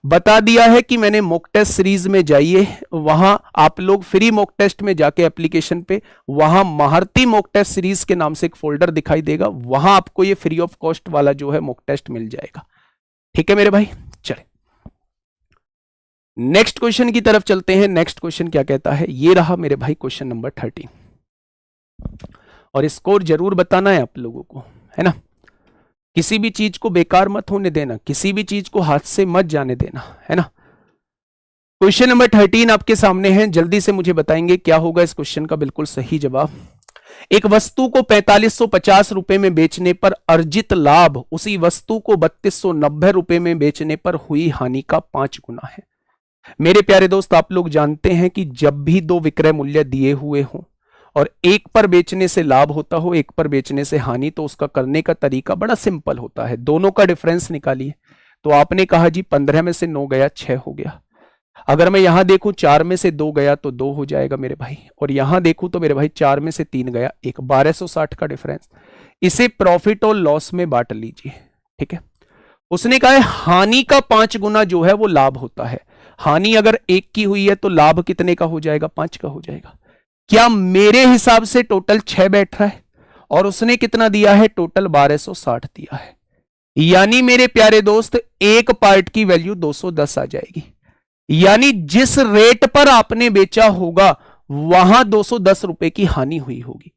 बता दिया है कि मैंने मॉक टेस्ट सीरीज में जाइए, वहां आप लोग फ्री मॉक टेस्ट में जाके एप्लीकेशन पे, वहां महारती मॉक टेस्ट सीरीज के नाम से एक फोल्डर दिखाई देगा, वहां आपको ये फ्री ऑफ कॉस्ट वाला जो है मॉक टेस्ट मिल जाएगा। ठीक है मेरे भाई, चले नेक्स्ट क्वेश्चन की तरफ चलते हैं। नेक्स्ट क्वेश्चन क्या कहता है? ये रहा मेरे भाई क्वेश्चन नंबर 13, और स्कोर जरूर बताना है आप लोगों को, है ना। किसी भी चीज को बेकार मत होने देना, किसी भी चीज को हाथ से मत जाने देना, है ना। क्वेश्चन नंबर 13 आपके सामने है, जल्दी से मुझे बताएंगे क्या होगा इस क्वेश्चन का बिल्कुल सही जवाब। एक वस्तु को 4550 रुपए में बेचने पर अर्जित लाभ उसी वस्तु को 3290 रुपए में बेचने पर हुई हानि का 5 गुना है। मेरे प्यारे दोस्त, आप लोग जानते हैं कि जब भी दो विक्रय मूल्य दिए हुए हों और एक पर बेचने से लाभ होता हो, एक पर बेचने से हानि, तो उसका करने का तरीका बड़ा सिंपल होता है। दोनों का डिफरेंस निकालिए। तो आपने कहा जी 15 में से 9 गया 6 हो गया। अगर मैं यहां देखूं 4 में से 2 गया तो 2 हो जाएगा मेरे भाई, और यहां देखूं तो मेरे भाई 4 में से 3 गया 1, 1260 का डिफरेंस। इसे प्रॉफिट और लॉस में बांट लीजिए। ठीक है, उसने कहा है हानि का 5 गुना जो है वो लाभ होता है। हानि अगर 1 की हुई है तो लाभ कितने का हो जाएगा? 5 का हो जाएगा। क्या मेरे हिसाब से टोटल 6 बैठ रहा है, और उसने कितना दिया है? टोटल 1260 दिया है। यानी मेरे प्यारे दोस्त एक पार्ट की वैल्यू 210 आ जाएगी। यानी जिस रेट पर आपने बेचा होगा वहां 210 रुपए की हानि हुई होगी।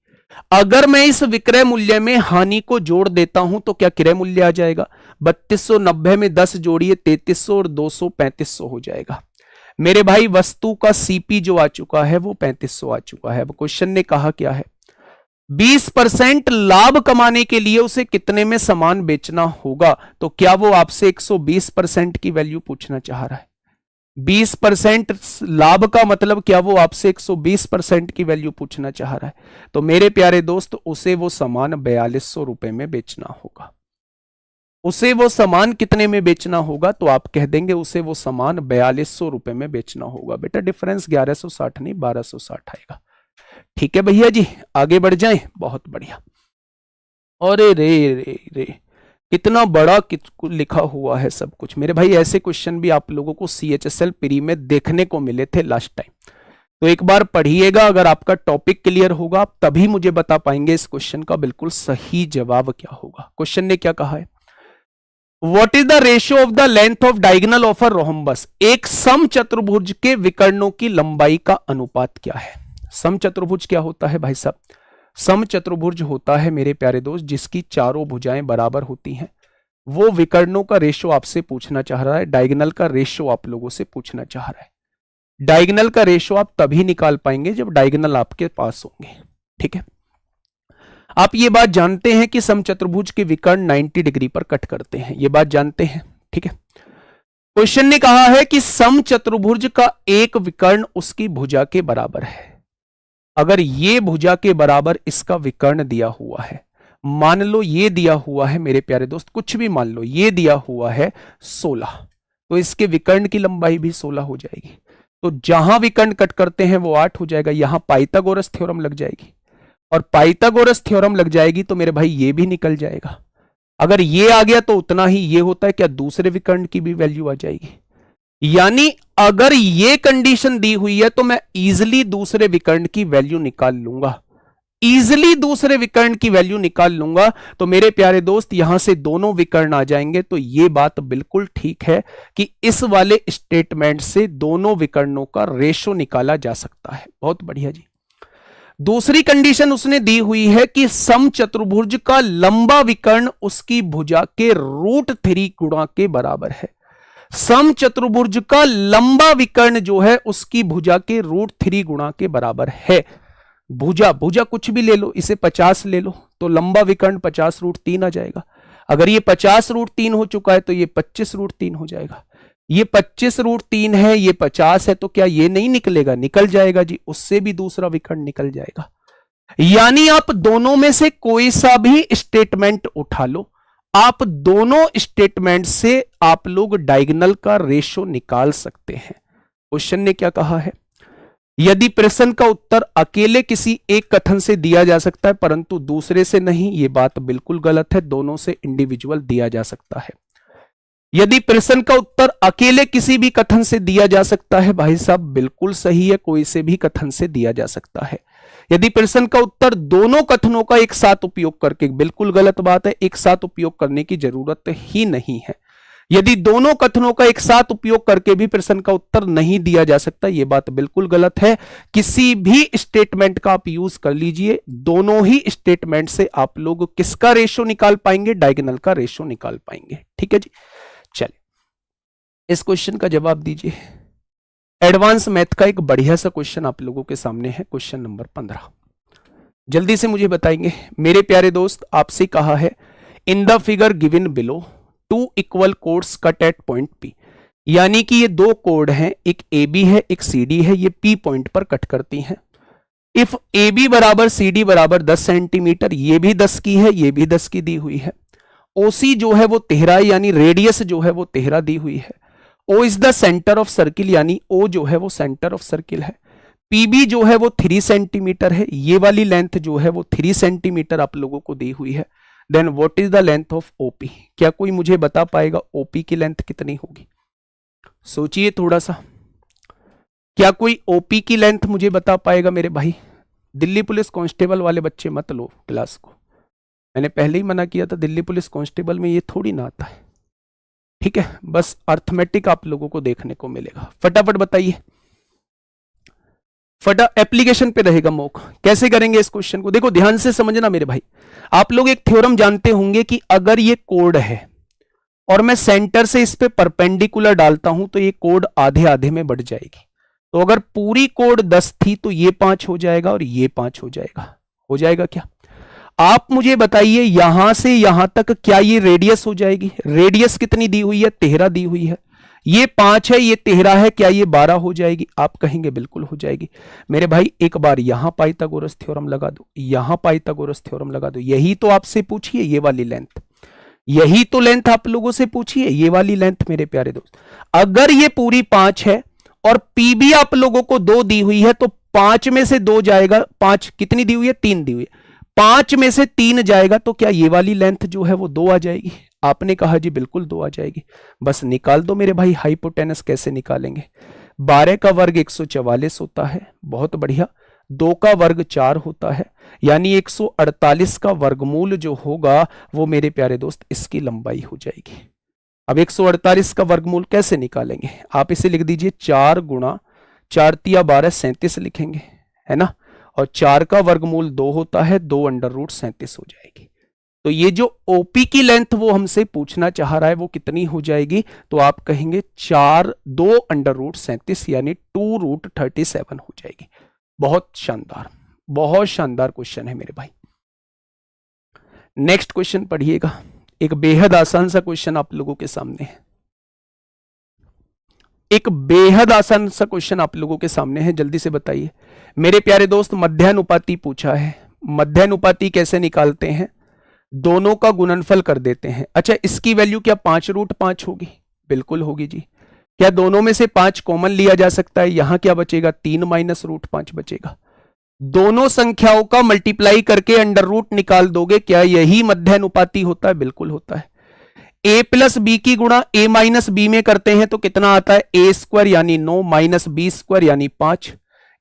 अगर मैं इस विक्रय मूल्य में हानि को जोड़ देता हूं तो क्या क्रय मूल्य आ जाएगा? 3290 में 10 जोड़िए 3300 और 200 3500 हो जाएगा। मेरे भाई वस्तु का सीपी जो आ चुका है वो 3500 आ चुका है। अब क्वेश्चन ने कहा क्या है? 20% लाभ कमाने के लिए उसे कितने में सामान बेचना होगा? तो क्या वो आपसे 120% की वैल्यू पूछना चाह रहा है? 20% लाभ का मतलब क्या वो आपसे 120% की वैल्यू पूछना चाह रहा है? तो मेरे प्यारे दोस्त उसे वो सामान 4200 रुपए में बेचना होगा। उसे वो सामान कितने में बेचना होगा, तो आप कह देंगे उसे वो सामान 4200 रुपए में बेचना होगा। बेटा डिफरेंस 1160 नहीं 1260 आएगा। ठीक है भैया जी, आगे बढ़ जाएं। बहुत बढ़िया। अरे रे रे रे, कितना बड़ा लिखा हुआ है सब कुछ। मेरे भाई ऐसे क्वेश्चन भी आप लोगों को CHSL प्री में देखने को मिले थे लास्ट टाइम, तो एक बार पढ़िएगा। अगर आपका टॉपिक क्लियर होगा आप तभी मुझे बता पाएंगे इस क्वेश्चन का बिल्कुल सही जवाब क्या होगा। क्वेश्चन ने क्या कहा है, what is the ratio of the length of diagonal of a rhombus. एक समचतुर्भुज के विकर्णों की लंबाई का अनुपात क्या है। समचतुर्भुज क्या होता है भाई साहब, समचतुर्भुज होता है मेरे प्यारे दोस्त जिसकी चारों भुजाएं बराबर होती हैं। वो विकर्णों का रेशियो आपसे पूछना चाह रहा है, डायगोनल का रेशियो आप लोगों से पूछना चाह रहा है। डायगोनल का रेशियो आप तभी निकाल पाएंगे जब डायगोनल आपके पास होंगे। ठीक है, आप ये बात जानते हैं कि समचतुर्भुज के विकर्ण 90 डिग्री पर कट करते हैं, ये बात जानते हैं। ठीक है, क्वेश्चन ने कहा है कि समचतुर्भुज का एक विकर्ण उसकी भुजा के बराबर है। अगर ये भुजा के बराबर इसका विकर्ण दिया हुआ है, मान लो ये दिया हुआ है मेरे प्यारे दोस्त, कुछ भी मान लो, ये दिया हुआ है 16, तो इसके विकर्ण की लंबाई भी 16 हो जाएगी। तो जहां विकर्ण कट करते हैं वो 8 हो जाएगा। यहां पाइथागोरस थ्योरम लग जाएगी, और पाइथागोरस थ्योरम लग जाएगी तो मेरे भाई ये भी निकल जाएगा। अगर ये आ गया तो उतना ही ये होता है, क्या दूसरे विकर्ण की भी वैल्यू आ जाएगी। यानी अगर ये कंडीशन दी हुई है तो मैं इजिली दूसरे विकर्ण की वैल्यू निकाल लूंगा, इजिली दूसरे विकर्ण की वैल्यू निकाल लूंगा। तो मेरे प्यारे दोस्त यहां से दोनों विकर्ण आ जाएंगे। तो ये बात बिल्कुल ठीक है कि इस वाले स्टेटमेंट से दोनों विकर्णों का रेशो निकाला जा सकता है। बहुत बढ़िया जी। दूसरी कंडीशन उसने दी हुई है कि समचतुर्भुज का लंबा विकर्ण उसकी भुजा के √3 गुणा के बराबर है। समचतुर्भुज का लंबा विकर्ण जो है उसकी भुजा के √3 गुणा के बराबर है। भुजा भुजा कुछ भी ले लो, इसे 50 ले लो तो लंबा विकर्ण 50 √3 आ जाएगा। अगर ये 50 √3 हो चुका है तो ये 25 √3 हो जाएगा। ये 25 √3 है, ये 50 है, तो क्या ये नहीं निकलेगा, निकल जाएगा जी, उससे भी दूसरा विकर्ण निकल जाएगा। यानी आप दोनों में से कोई सा भी स्टेटमेंट उठा लो, आप दोनों स्टेटमेंट से आप लोग डायगोनल का रेशो निकाल सकते हैं। क्वेश्चन ने क्या कहा है, यदि प्रश्न का उत्तर अकेले किसी एक कथन से दिया जा सकता है परंतु दूसरे से नहीं, यह बात बिल्कुल गलत है, दोनों से इंडिविजुअल दिया जा सकता है। यदि प्रश्न का उत्तर अकेले किसी भी कथन से दिया जा सकता है, भाई साहब बिल्कुल सही है, कोई से भी कथन से दिया जा सकता है। यदि प्रश्न का उत्तर दोनों कथनों का एक साथ उपयोग करके, बिल्कुल गलत बात है, एक साथ उपयोग करने की जरूरत ही नहीं है। यदि दोनों कथनों का एक साथ उपयोग करके भी प्रश्न का उत्तर नहीं दिया जा सकता, यह बात बिल्कुल गलत है। किसी भी स्टेटमेंट का आप यूज कर लीजिए, दोनों ही स्टेटमेंट से आप लोग किसका रेशो निकाल पाएंगे, डायगोनल का रेशो निकाल पाएंगे। ठीक है जी, चलिए इस क्वेश्चन का जवाब दीजिए। एडवांस मैथ का एक बढ़िया सा क्वेश्चन आप लोगों के सामने है, क्वेश्चन नंबर 15। जल्दी से मुझे बताएंगे मेरे प्यारे दोस्त। आपसे कहा है in the figure given below 2 equal chords cut at point P, यानी कि ये दो कोड हैं, एक AB है एक CD है, ये P पॉइंट पर कट करती हैं। इफ AB बराबर CD बराबर 10 सेंटीमीटर, ये भी 10 की है, ये भी 10 की दी हुई है। OC जो है वो 13, यानी रेडियस जो है वो 13 दी हुई है। O is the centre of circle, यानी O जो है वो सेंटर ऑफ सर्किल है। PB जो है वो 3 सेंटीमीटर है, ये वाली लेंथ जो है वो 3 सेंटीमीटर आप लोगों को दी हुई है। Then what is the length of OP, क्या कोई मुझे बता पाएगा OP की लेंथ कितनी होगी? सोचिए थोड़ा सा, क्या कोई OP की लेंथ मुझे बता पाएगा मेरे भाई? दिल्ली पुलिस कांस्टेबल वाले बच्चे मत लो क्लास को, मैंने पहले ही मना किया था, दिल्ली पुलिस कांस्टेबल में ये थोड़ी ना आता है। ठीक है, बस अर्थमेटिक आप लोगों को देखने को मिलेगा। फटाफट बताइए, एप्लीकेशन पे रहेगा मॉक। कैसे करेंगे इस क्वेश्चन को, देखो ध्यान से समझना मेरे भाई। आप लोग एक थ्योरम जानते होंगे कि अगर ये कोड है और मैं सेंटर से इस पे परपेंडिकुलर डालता हूं तो ये कोड आधे आधे में बढ़ जाएगी। तो अगर पूरी कोड 10 थी तो ये 5 हो जाएगा और ये 5 हो जाएगा। हो जाएगा क्या? आप मुझे बताइए यहां से यहां तक क्या ये रेडियस हो जाएगी? रेडियस कितनी दी हुई है? 13 दी हुई है। ये 5 है, ये 13 है, क्या ये 12 हो जाएगी? आप कहेंगे बिल्कुल हो जाएगी। मेरे भाई एक बार यहां पाइथागोरस थ्योरम लगा दो, यहां पाइथागोरस थ्योरम लगा दो, यही तो आपसे पूछिए ये वाली लेंथ। यही तो लेंथ आप लोगों से पूछी है, ये वाली लेंथ मेरे प्यारे दोस्त। अगर ये पूरी 5 है और पी भी आप लोगों को 2 दी हुई है, तो 5 में से 2 जाएगा, 5 कितनी दी हुई है, 3 दी हुई है, 5 में से 3 जाएगा, तो क्या ये वाली लेंथ जो है वो 2 आ जाएगी? आपने कहा जी बिल्कुल 2 आ जाएगी। बस निकाल दो मेरे भाई हाइपोटेनस। कैसे निकालेंगे? 12 का वर्ग 144 होता है, बहुत बढ़िया। 2 का वर्ग 4 होता है, यानी 148 का वर्गमूल जो होगा वो मेरे प्यारे दोस्त इसकी लंबाई हो जाएगी। अब 148 का वर्गमूल कैसे निकालेंगे? आप इसे लिख दीजिए 4 गुणा 4 तिया 12 37 लिखेंगे, है ना। और 4 का वर्गमूल 2 होता है, 2 अंडर रूट 37 हो जाएगी। तो ये जो ओपी की लेंथ वो हमसे पूछना चाह रहा है वो कितनी हो जाएगी? तो आप कहेंगे 2 अंडर रूट 37 यानी 2 रूट 37 हो जाएगी। बहुत शानदार, बहुत शानदार क्वेश्चन है मेरे भाई। नेक्स्ट क्वेश्चन पढ़िएगा, एक बेहद आसान सा क्वेश्चन आप लोगों के सामने है। एक बेहद आसान सा क्वेश्चन आप लोगों के सामने है, जल्दी से बताइए मेरे प्यारे दोस्त। मध्यानुपाती पूछा है। मध्यानुपाती कैसे निकालते हैं? दोनों का गुणनफल कर देते हैं। अच्छा, इसकी वैल्यू क्या 5 रूट 5 होगी? बिल्कुल होगी जी। क्या दोनों में से 5 कॉमन लिया जा सकता है? यहां क्या बचेगा? 3 माइनस रूट 5 बचेगा। दोनों संख्याओं का मल्टीप्लाई करके अंडर रूट निकाल दोगे, क्या यही मध्यानुपाती होता है? बिल्कुल होता है। a प्लस बी की गुणा a माइनस बी में करते हैं तो कितना आता है? a स्क्वायर यानी 9 माइनस बी स्क्वायर यानी 5।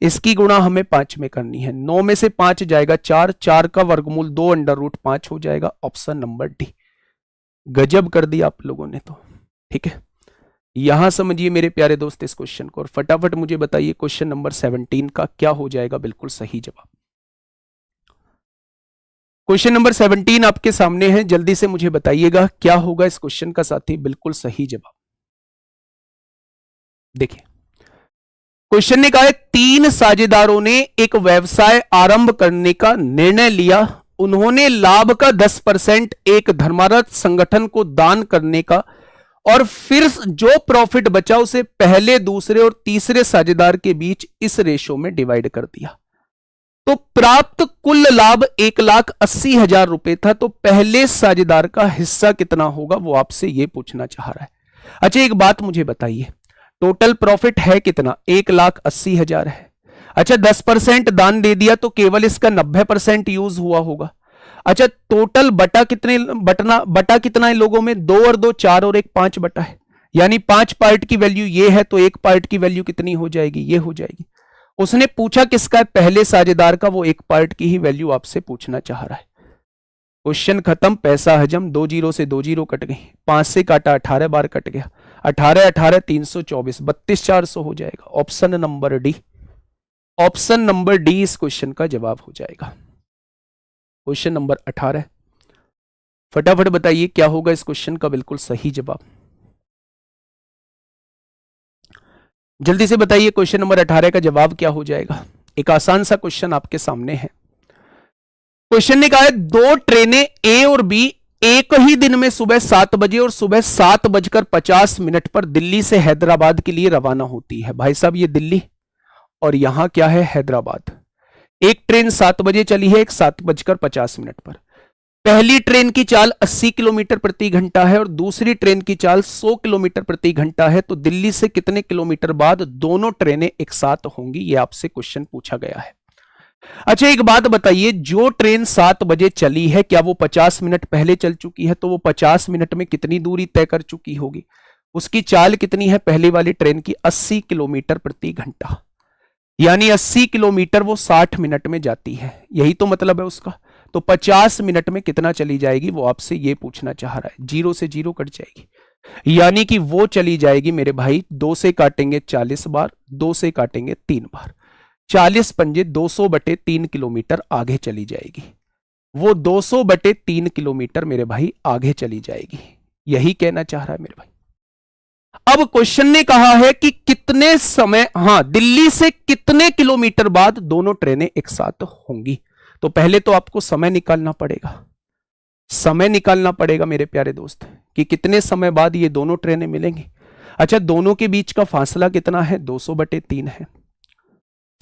इसकी गुणा हमें 5 में करनी है। 9 में से 5 जाएगा 4, 4 का वर्गमूल 2 अंडर रूट 5 हो जाएगा। Option number D. गजब कर दिया आप लोगों ने तो। ठीक है, यहां समझिए मेरे प्यारे दोस्त इस क्वेश्चन को, और फटाफट मुझे बताइए क्वेश्चन नंबर 17 का क्या हो जाएगा बिल्कुल सही जवाब। क्वेश्चन नंबर 17 आपके सामने है, जल्दी से मुझे बताइएगा क्या होगा इस क्वेश्चन का साथी बिल्कुल सही जवाब। देखिए क्वेश्चन ने कहा है 3 साझेदारों ने एक व्यवसाय आरंभ करने का निर्णय लिया। उन्होंने लाभ का 10% एक धर्मार्थ संगठन को दान करने का, और फिर जो प्रॉफिट बचा उसे पहले, दूसरे और तीसरे साझेदार के बीच इस रेशो में डिवाइड कर दिया। तो प्राप्त कुल लाभ 1,80,000 रुपए था। तो पहले साझेदार का हिस्सा कितना होगा वो आपसे ये पूछना चाह रहा है। अच्छा, एक बात मुझे बताइए, टोटल प्रॉफिट है कितना? 1,80,000 है। अच्छा, 10% दान दे दिया तो केवल इसका 90% यूज हुआ होगा। अच्छा, टोटल बटा कितना है लोगों में? 2 और 2 4 और 1 5 बटा है, यानी 5 पार्ट की वैल्यू ये है, तो 1 पार्ट की वैल्यू कितनी हो जाएगी? ये हो जाएगी। उसने पूछा किसका है? पहले साझेदार का, वो 1 पार्ट की ही वैल्यू आपसे पूछना चाह रहा है। क्वेश्चन खत्म, पैसा हजम। 2 जीरो से 2 जीरो कट गई, 5 से काटा 18 बार कट गया, 18 18 324, 32,400 हो जाएगा। Option number D, option number D इस क्वेश्चन का जवाब हो जाएगा। क्वेश्चन नंबर 18, फटाफट बताइए क्या होगा इस क्वेश्चन का बिल्कुल सही जवाब। जल्दी से बताइए क्वेश्चन नंबर 18 का जवाब क्या हो जाएगा। एक आसान सा क्वेश्चन आपके सामने है। क्वेश्चन ने कहा है 2 ट्रेनें ए और बी एक ही दिन में सुबह 7 बजे और सुबह 7:50 पर दिल्ली से हैदराबाद के लिए रवाना होती है। भाई साहब, ये दिल्ली और यहां क्या है? हैदराबाद। एक ट्रेन 7 बजे चली है, एक 7:50 पर। पहली ट्रेन की चाल 80 किलोमीटर प्रति घंटा है और दूसरी ट्रेन की चाल 100 किलोमीटर प्रति घंटा है। तो दिल्ली से कितने किलोमीटर बाद दोनों ट्रेनें एक साथ होंगी? ये आपसे क्वेश्चन पूछा गया है। अच्छा, एक बात बताइए, जो ट्रेन 7 बजे चली है क्या वो 50 मिनट पहले चल चुकी है? तो वो 50 मिनट में कितनी दूरी तय कर चुकी होगी? उसकी चाल कितनी है पहले वाली ट्रेन की? 80 किलोमीटर प्रति घंटा, यानी 80 किलोमीटर वो 60 मिनट में जाती है। यही तो मतलब है उसका। तो 50 मिनट में कितना चली जाएगी वो आपसे ये पूछना चाह रहा है। 0 से 0 कट जाएगी, यानी कि वो चली जाएगी मेरे भाई 2 से काटेंगे 40 बार, 2 से काटेंगे 3 बार, 40 पंजे 200/3 किलोमीटर आगे चली जाएगी। वो 200/3 किलोमीटर मेरे भाई आगे चली जाएगी। यही कहना चाह रहा है मेरे भाई। अब क्वेश्चन ने कहा है कि कितने समय, दिल्ली से कितने किलोमीटर बाद दोनों ट्रेनें एक साथ होंगी। तो पहले तो आपको समय निकालना पड़ेगा, समय निकालना पड़ेगा मेरे प्यारे दोस्त कि कितने समय बाद ये दोनों ट्रेनें मिलेंगी। अच्छा, दोनों के बीच का फासला कितना है? 200/3 है।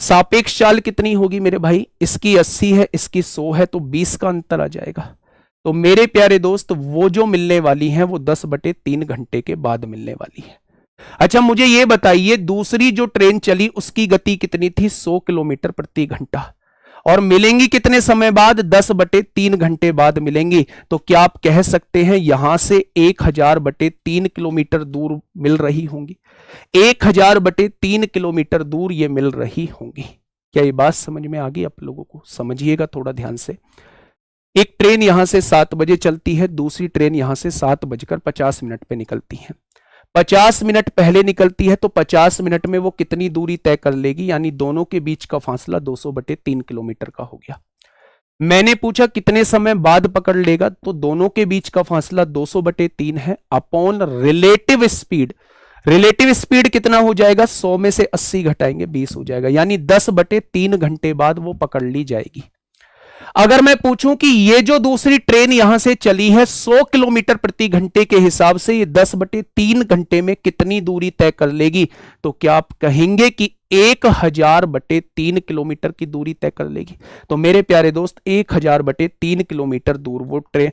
सापेक्ष चाल कितनी होगी मेरे भाई? इसकी 80 है, इसकी 100 है, तो 20 का अंतर आ जाएगा। तो मेरे प्यारे दोस्त वो जो मिलने वाली है वो 10/3 घंटे के बाद मिलने वाली है। अच्छा मुझे ये बताइए दूसरी जो ट्रेन चली उसकी गति कितनी थी? 100 किलोमीटर प्रति घंटा, और मिलेंगी कितने समय बाद? 10/3 घंटे बाद मिलेंगी। तो क्या आप कह सकते हैं यहां से 1000/3 किलोमीटर दूर मिल रही होंगी? 1000/3 किलोमीटर दूर ये मिल रही होंगी। क्या ये बात समझ में आ गई आप लोगों को? समझिएगा थोड़ा ध्यान से। एक ट्रेन यहां से 7 बजे चलती है, दूसरी ट्रेन यहां से 7:50 पे निकलती है। 50 मिनट पहले निकलती है तो 50 मिनट में वो कितनी दूरी तय कर लेगी? यानी दोनों के बीच का फासला 200/3 किलोमीटर का हो गया। मैंने पूछा कितने समय बाद पकड़ लेगा, तो दोनों के बीच का फासला 200/3 है upon relative speed. Relative speed कितना हो जाएगा? 100 में से 80 घटाएंगे 20 हो जाएगा, यानी 10/3 घंटे बाद वो पकड़ ली जाएगी। अगर मैं पूछूं कि ये जो दूसरी ट्रेन यहां से चली है 100 किलोमीटर प्रति घंटे के हिसाब से ये 10/3 घंटे में कितनी दूरी तय कर लेगी, तो क्या आप कहेंगे कि 1000/3 किलोमीटर की दूरी तय कर लेगी? तो मेरे प्यारे दोस्त 1000/3 किलोमीटर दूर वो ट्रेन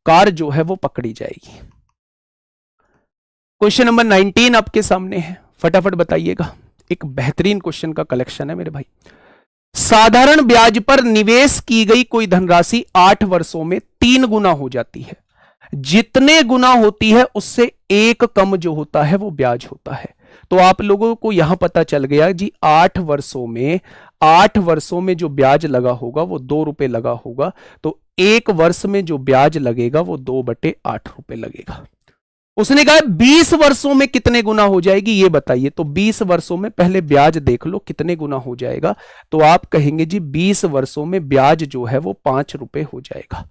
कार जो है वो पकड़ी जाएगी। क्वेश्चन नंबर 19 आपके सामने है, फटाफट बताइएगा। एक बेहतरीन क्वेश्चन का कलेक्शन है मेरे भाई। साधारण ब्याज पर निवेश की गई कोई धनराशि 8 वर्षों में 3 गुना हो जाती है। जितने गुना होती है उससे एक कम जो होता है वो ब्याज होता है। तो आप लोगों को यहां पता चल गया जी 8 वर्षों में जो ब्याज लगा होगा वो 2 रुपए लगा होगा, तो एक वर्ष में जो ब्याज लगेगा वो 2/8 रुपए लगेगा। उसने कहा 20 वर्षों में कितने गुना हो जाएगी ये बताइए। तो 20 वर्षों में पहले ब्याज देख लो कितने गुना हो जाएगा, तो आप कहेंगे जी 20 वर्षों में ब्याज जो है वो 5 रुपए हो जाएगा।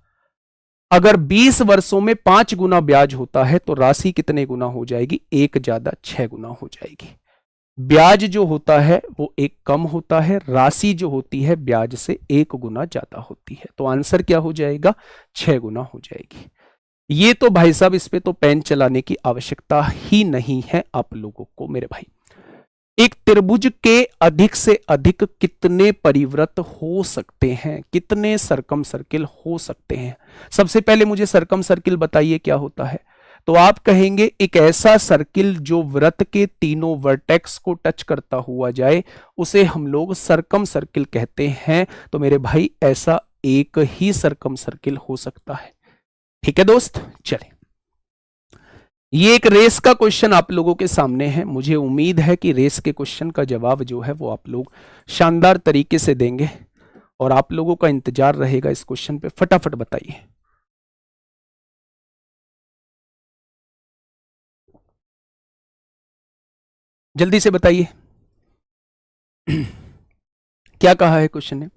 अगर 20 वर्षों में 5 गुना ब्याज होता है तो राशि कितने गुना हो जाएगी? 1 ज्यादा 6 गुना हो जाएगी। ब्याज जो होता है वो एक कम होता है, राशि जो होती है ब्याज से 1 गुना ज्यादा होती है। तो आंसर क्या हो जाएगा? 6 गुना हो जाएगी। ये तो भाई साहब इस पे तो पेन चलाने की आवश्यकता ही नहीं है आप लोगों को मेरे भाई। एक त्रिभुज के अधिक से अधिक कितने परिवृत्त हो सकते हैं? कितने सर्कम सर्किल हो सकते हैं? सबसे पहले मुझे सर्कम सर्किल बताइए क्या होता है। तो आप कहेंगे एक ऐसा सर्किल जो वृत्त के तीनों वर्टेक्स को टच करता हुआ जाए उसे हम लोग सर्कम सर्किल कहते हैं। तो मेरे भाई ऐसा एक ही सर्कम सर्किल हो सकता है। ठीक है दोस्त, चले ये एक रेस का क्वेश्चन आप लोगों के सामने है। मुझे उम्मीद है कि रेस के क्वेश्चन का जवाब जो है वो आप लोग शानदार तरीके से देंगे और आप लोगों का इंतजार रहेगा इस क्वेश्चन पे। फटाफट बताइए। जल्दी से बताइए क्या कहा है क्वेश्चन ने?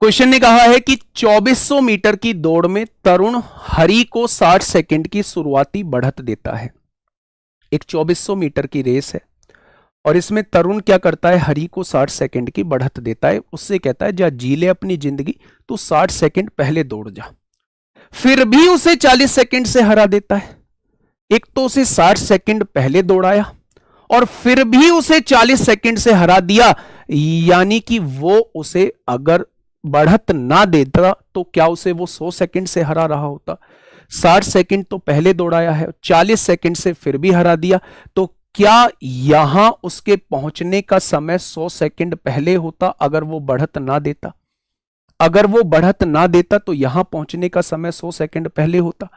क्वेश्चन ने कहा है कि 2400 मीटर की दौड़ में तरुण हरि को 60 सेकंड की शुरुआती बढ़त देता है। एक 2400 मीटर की रेस है और इसमें तरुण क्या करता है? हरि को 60 सेकंड की बढ़त देता है। उससे कहता है जा जी ले अपनी जिंदगी, तू 60 सेकंड पहले दौड़ जा। फिर भी उसे 40 सेकंड से हरा देता है। एक तो उसे 60 सेकंड पहले दौड़ाया और फिर भी उसे 40 सेकंड से हरा दिया, यानी कि वो उसे अगर बढ़त ना देता तो क्या उसे वो 100 सेकंड से हरा रहा होता? 60 सेकंड तो पहले दौड़ाया है, 40 सेकंड से फिर भी हरा दिया, तो क्या यहां उसके पहुंचने का समय 100 सेकंड पहले होता अगर वो बढ़त ना देता? अगर वो बढ़त ना देता तो यहां पहुंचने का समय 100 सेकंड पहले होता।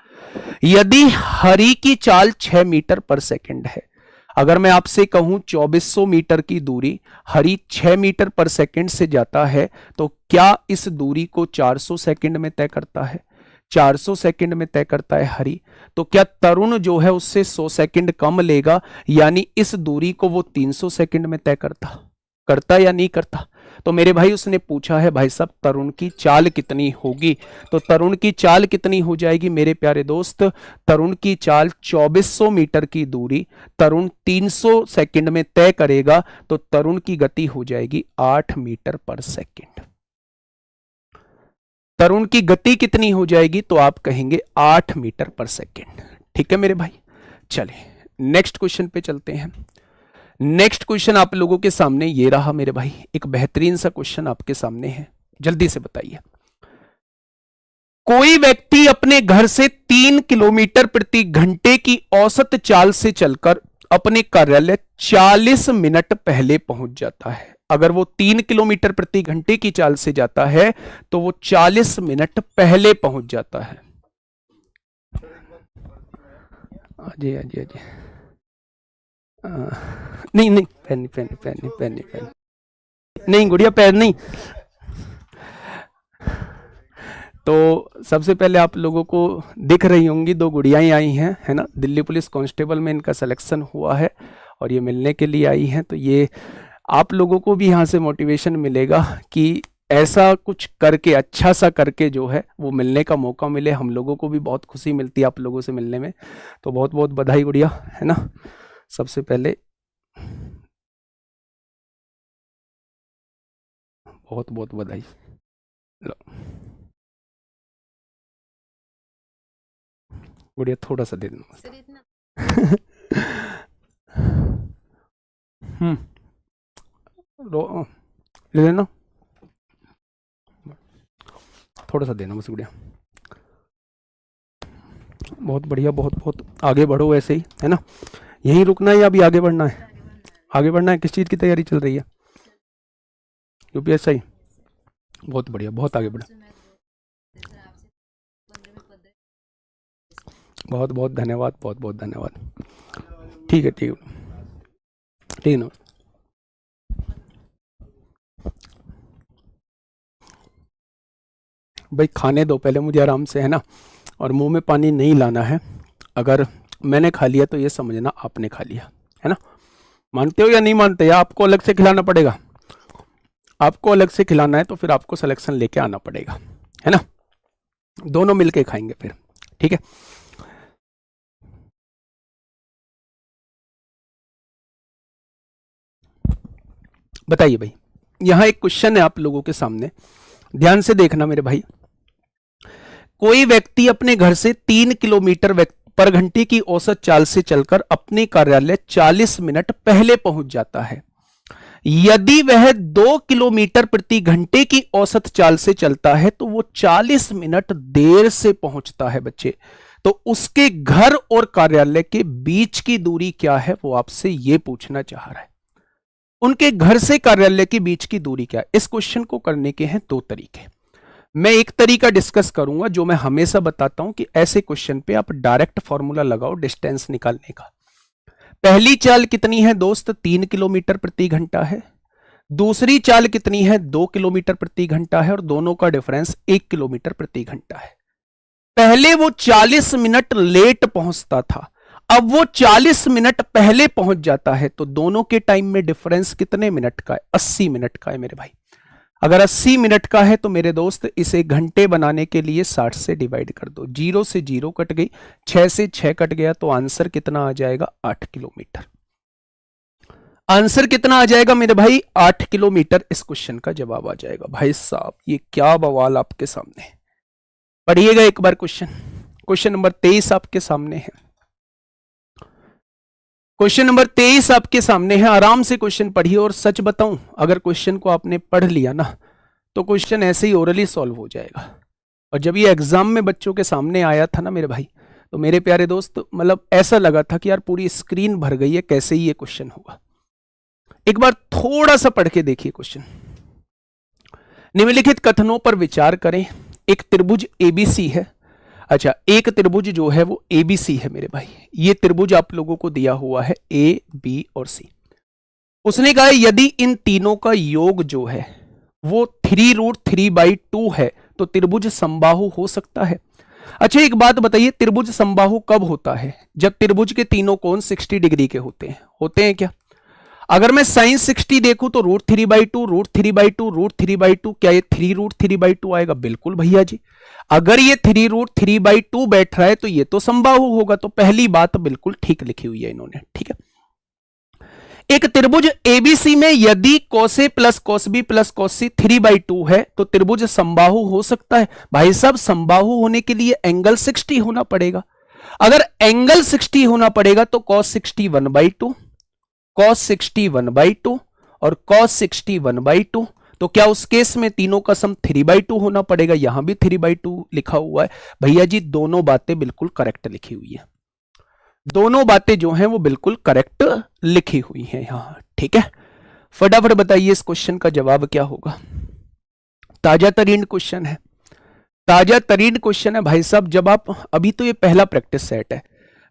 यदि हरि की चाल 6 मीटर पर सेकंड है, अगर मैं आपसे कहूं 2400 मीटर की दूरी हरि 6 मीटर पर सेकंड से जाता है, तो क्या इस दूरी को 400 सेकंड में तय करता है? 400 सेकंड में तय करता है हरि। तो क्या तरुण जो है उससे 100 सेकंड कम लेगा, यानी इस दूरी को वो 300 सेकंड में तय करता या नहीं करता? तो मेरे भाई उसने पूछा है भाई साहब तरुण की चाल कितनी होगी, तो तरुण की चाल कितनी हो जाएगी मेरे प्यारे दोस्त? तरुण की चाल 2400 मीटर की दूरी तरुण 300 सेकंड में तय करेगा, तो तरुण की गति हो जाएगी 8 मीटर पर सेकंड। तरुण की गति कितनी हो जाएगी? तो आप कहेंगे 8 मीटर पर सेकंड। ठीक है मेरे भाई, चले नेक्स्ट क्वेश्चन पे चलते हैं। नेक्स्ट क्वेश्चन आप लोगों के सामने ये रहा मेरे भाई, एक बेहतरीन सा क्वेश्चन आपके सामने है, जल्दी से बताइए। कोई व्यक्ति अपने घर से 3 किलोमीटर प्रति घंटे की औसत चाल से चलकर अपने कार्यालय 40 मिनट पहले पहुंच जाता है। अगर वो 3 किलोमीटर प्रति घंटे की चाल से जाता है तो वो 40 मिनट पहले पहुंच जाता है। अजय अजय अजय नहीं नहीं, pen pen pen pen pen नहीं गुड़िया, पेन नहीं। तो सबसे पहले आप लोगों को दिख रही होंगी 2 गुड़ियाएं आई हैं, है ना। दिल्ली पुलिस कांस्टेबल में इनका सिलेक्शन हुआ है और ये मिलने के लिए आई हैं। तो ये आप लोगों को भी यहाँ से मोटिवेशन मिलेगा कि ऐसा कुछ करके, अच्छा सा करके जो है वो मिलने का मौका मिले। हम लोगों को भी बहुत खुशी मिलती है आप लोगों से मिलने में। तो बहुत बहुत बधाई गुड़िया, है ना। सबसे पहले बहुत बहुत बधाई। लो गुड़िया थोड़ा सा दे देना। ले लेना, थोड़ा सा देना बस गुड़िया। बहुत बढ़िया, बहुत बहुत आगे बढ़ो ऐसे ही, है ना। यहीं रुकना है या अभी आगे बढ़ना है? आगे बढ़ना है। किस चीज़ की तैयारी चल रही है? यूपीएससी। बहुत बढ़िया, बहुत आगे बढ़ा। बहुत बहुत धन्यवाद, बहुत बहुत धन्यवाद। ठीक है, ठीक है, ठीक है ना। भाई खाने दो पहले मुझे आराम से, है ना। और मुंह में पानी नहीं लाना है। अगर मैंने खा लिया तो ये समझना आपने खा लिया, है ना। मानते हो या नहीं मानते, या आपको अलग से खिलाना पड़ेगा? आपको अलग से खिलाना है तो फिर आपको सिलेक्शन लेके आना पड़ेगा, है ना। दोनों मिलके खाएंगे फिर, ठीक है। बताइए भाई, यहां एक क्वेश्चन है आप लोगों के सामने, ध्यान से देखना मेरे भाई। कोई व्यक्ति अपने घर से 3 किलोमीटर पर घंटे की औसत चाल से चलकर अपने कार्यालय 40 मिनट पहले पहुंच जाता है। यदि वह 2 किलोमीटर प्रति घंटे की औसत चाल से चलता है तो वो 40 मिनट देर से पहुंचता है बच्चे। तो उसके घर और कार्यालय के बीच की दूरी क्या है, वो आपसे ये पूछना चाह रहा है। उनके घर से कार्यालय के बीच की दूरी क्या है। इस क्वेश्चन को करने के हैं 2 तरीके। मैं एक तरीका डिस्कस करूंगा जो मैं हमेशा बताता हूं कि ऐसे क्वेश्चन पे आप डायरेक्ट फॉर्मूला लगाओ डिस्टेंस निकालने का। पहली चाल कितनी है दोस्त? 3 किलोमीटर प्रति घंटा है। दूसरी चाल कितनी है? 2 किलोमीटर प्रति घंटा है, और दोनों का डिफरेंस 1 किलोमीटर प्रति घंटा है। पहले वो 40 मिनट लेट पहुंचता था, अब वो 40 मिनट पहले पहुंच जाता है। तो दोनों के टाइम में डिफरेंस कितने मिनट का है? 80 मिनट का है मेरे भाई। अगर 80 मिनट का है तो मेरे दोस्त इसे घंटे बनाने के लिए 60 से डिवाइड कर दो। 0 से 0 कट गई, 6 से 6 कट गया, तो आंसर कितना आ जाएगा? 8 किलोमीटर। आंसर कितना आ जाएगा मेरे भाई? 8 किलोमीटर इस क्वेश्चन का जवाब आ जाएगा। भाई साहब ये क्या बवाल आपके सामने है। पढ़िएगा एक बार क्वेश्चन। क्वेश्चन नंबर 23 आपके सामने है। क्वेश्चन नंबर 23 आपके सामने है। आराम से क्वेश्चन पढ़िए, और सच बताऊं अगर क्वेश्चन को आपने पढ़ लिया ना तो क्वेश्चन ऐसे ही ओरली सॉल्व हो जाएगा। और जब ये एग्जाम में बच्चों के सामने आया था ना मेरे भाई, तो मेरे प्यारे दोस्त मतलब ऐसा लगा था कि यार पूरी स्क्रीन भर गई है, कैसे ही ये क्वेश्चन होगा। एक बार थोड़ा सा पढ़ के देखिए क्वेश्चन। निम्नलिखित कथनों पर विचार करें। एक त्रिभुज एबीसी है। अच्छा, एक त्रिभुज जो है वो एबीसी है मेरे भाई। ये त्रिभुज आप लोगों को दिया हुआ है ए, बी और सी। उसने कहा यदि इन तीनों का योग जो है वो 3√3/2 है तो त्रिभुज समबाहु हो सकता है। अच्छा एक बात बताइए, त्रिभुज समबाहु कब होता है? जब त्रिभुज के तीनों कोण 60 डिग्री के होते हैं क्या? अगर मैं साइन 60 देखूं तो √3/2 √3/2 √3/2, क्या ये 3√3/2 आएगा? बिल्कुल भैया जी। अगर ये 3√3/2 बैठ रहा है तो ये तो समबाहु होगा। तो पहली बात बिल्कुल ठीक लिखी हुई है इन्होंने, ठीक है। एक त्रिभुज एबीसी में यदि cos A plus cos B plus cos C 3/2 है तो त्रिभुज समबाहु हो सकता है। भाई साहब समबाहु होने के लिए एंगल 60 होना पड़ेगा। अगर एंगल 60 होना पड़ेगा तो cos 60 1/2, cos 60 1/2 और cos 60 1/2, तो क्या उस केस में तीनों का सम 3/2 होना पड़ेगा? यहां भी 3/2 लिखा हुआ है। भैया जी दोनों बातें बिल्कुल करेक्ट लिखी हुई है, दोनों बातें जो हैं वो बिल्कुल करेक्ट लिखी हुई हैं यहां। ठीक है, फटाफट बताइए इस क्वेश्चन का जवाब क्या होगा। ताजा तरीन क्वेश्चन है, ताजा तरीन क्वेश्चन है भाई साहब। जब आप अभी तो ये पहला प्रैक्टिस सेट है,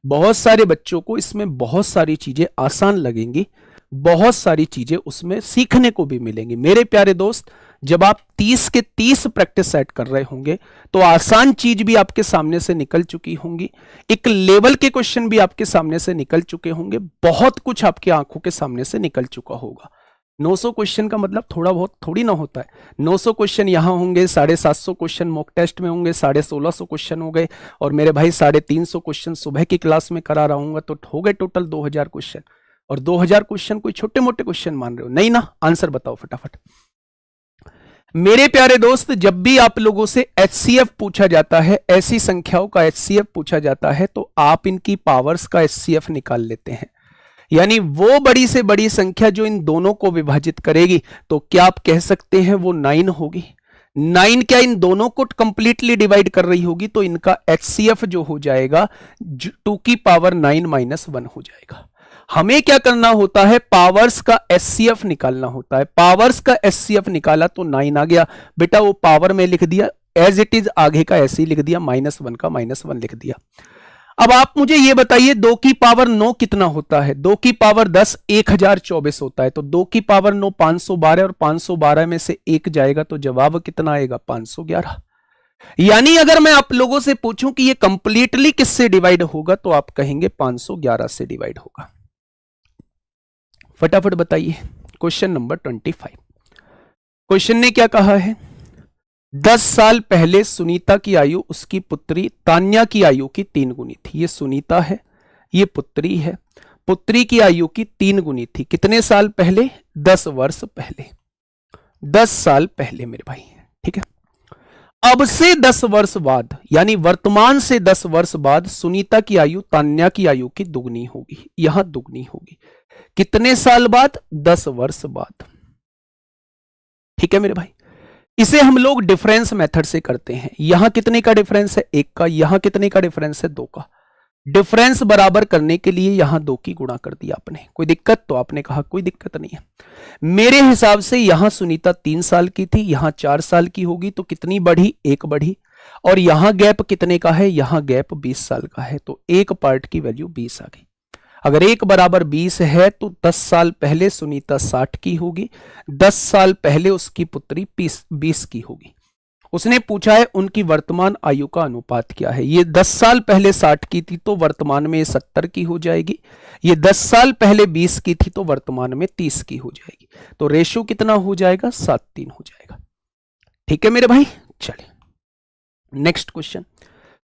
बहुत सारे बच्चों को इसमें बहुत सारी चीजें आसान लगेंगी, बहुत सारी चीजें उसमें सीखने को भी मिलेंगी। मेरे प्यारे दोस्त, जब आप 30 के 30 प्रैक्टिस सेट कर रहे होंगे तो आसान चीज भी आपके सामने से निकल चुकी होंगी, एक लेवल के क्वेश्चन भी आपके सामने से निकल चुके होंगे, बहुत कुछ आपकी आंखों के सामने से निकल चुका होगा। 900 क्वेश्चन का मतलब थोड़ा बहुत थोड़ी ना होता है। 900 क्वेश्चन यहां होंगे, 750 क्वेश्चन मॉक टेस्ट में होंगे, 1650 क्वेश्चन हो गए, और मेरे भाई 350 क्वेश्चन सुबह की क्लास में करा रहा हूं, तो हो गए टोटल 2000 क्वेश्चन। और 2000 क्वेश्चन कोई छोटे मोटे क्वेश्चन मान रहे हो? नहीं ना। आंसर बताओ फटाफट। मेरे प्यारे दोस्त, जब भी आप लोगों से HCF पूछा जाता है, ऐसी संख्याओं का HCF पूछा जाता है, तो आप इनकी पावर्स का HCF निकाल लेते हैं, यानी वो बड़ी से बड़ी संख्या जो इन दोनों को विभाजित करेगी। तो क्या आप कह सकते हैं वो 9 होगी? 9 क्या इन दोनों को कंप्लीटली डिवाइड कर रही होगी? तो इनका HCF जो हो जाएगा 2 की पावर 9 - 1 हो जाएगा। हमें क्या करना होता है? पावर्स का HCF निकालना होता है। पावर्स का HCF निकाला तो 9 आ गया बेटा, वो पावर में लिख दिया एज इट इज, आगे का ऐसे ही लिख दिया, -1 का -1 लिख दिया। अब आप मुझे ये बताइए 2 की पावर 9 कितना होता है? 2 की पावर 10 1024 होता है, तो 2 की पावर 9 512, और 512 में से 1 जाएगा तो जवाब कितना आएगा? 511। यानी अगर मैं आप लोगों से पूछूं कि ये कंप्लीटली किससे डिवाइड होगा, तो आप कहेंगे 511 से डिवाइड होगा। फटाफट बताइए क्वेश्चन नंबर 25। क्वेश्चन ने क्या कहा है? 10 साल पहले सुनीता की आयु उसकी पुत्री तान्या की आयु की 3 गुनी थी। ये सुनीता है, ये पुत्री है, पुत्री की आयु की 3 गुनी थी। कितने साल पहले? 10 वर्ष पहले। 10 साल पहले मेरे भाई, ठीक है। अब से 10 वर्ष बाद, यानी वर्तमान से 10 वर्ष बाद सुनीता की आयु तान्या की आयु की दुगनी होगी, यहां दुगनी होगी। कितने साल बाद? 10 वर्ष बाद। ठीक है मेरे भाई, इसे हम लोग डिफरेंस मेथड से करते हैं। यहां कितने का डिफरेंस है? 1 का। यहां कितने का डिफरेंस है? 2 का। डिफरेंस बराबर करने के लिए यहां 2 की गुणा कर दिया आपने। कोई दिक्कत? तो आपने कहा कोई दिक्कत नहीं है। मेरे हिसाब से यहां सुनीता 3 साल की थी, यहां 4 साल की होगी, तो कितनी बढ़ी? 1 बढ़ी। और यहां गैप कितने का है? यहां गैप 20 साल का है, तो एक पार्ट की वैल्यू 20 आ गई। अगर 1 बराबर 20 है तो 10 साल पहले सुनीता 60 की होगी, 10 साल पहले उसकी पुत्री 20 की होगी। उसने पूछा है उनकी वर्तमान आयु का अनुपात क्या है। ये 10 साल पहले 60 की थी तो वर्तमान में 70 की हो जाएगी। ये 10 साल पहले 20 की थी तो वर्तमान में 30 की हो जाएगी। तो रेशो कितना हो जाएगा? 7:3 हो जाएगा। ठीक है मेरे भाई, चलिए नेक्स्ट क्वेश्चन।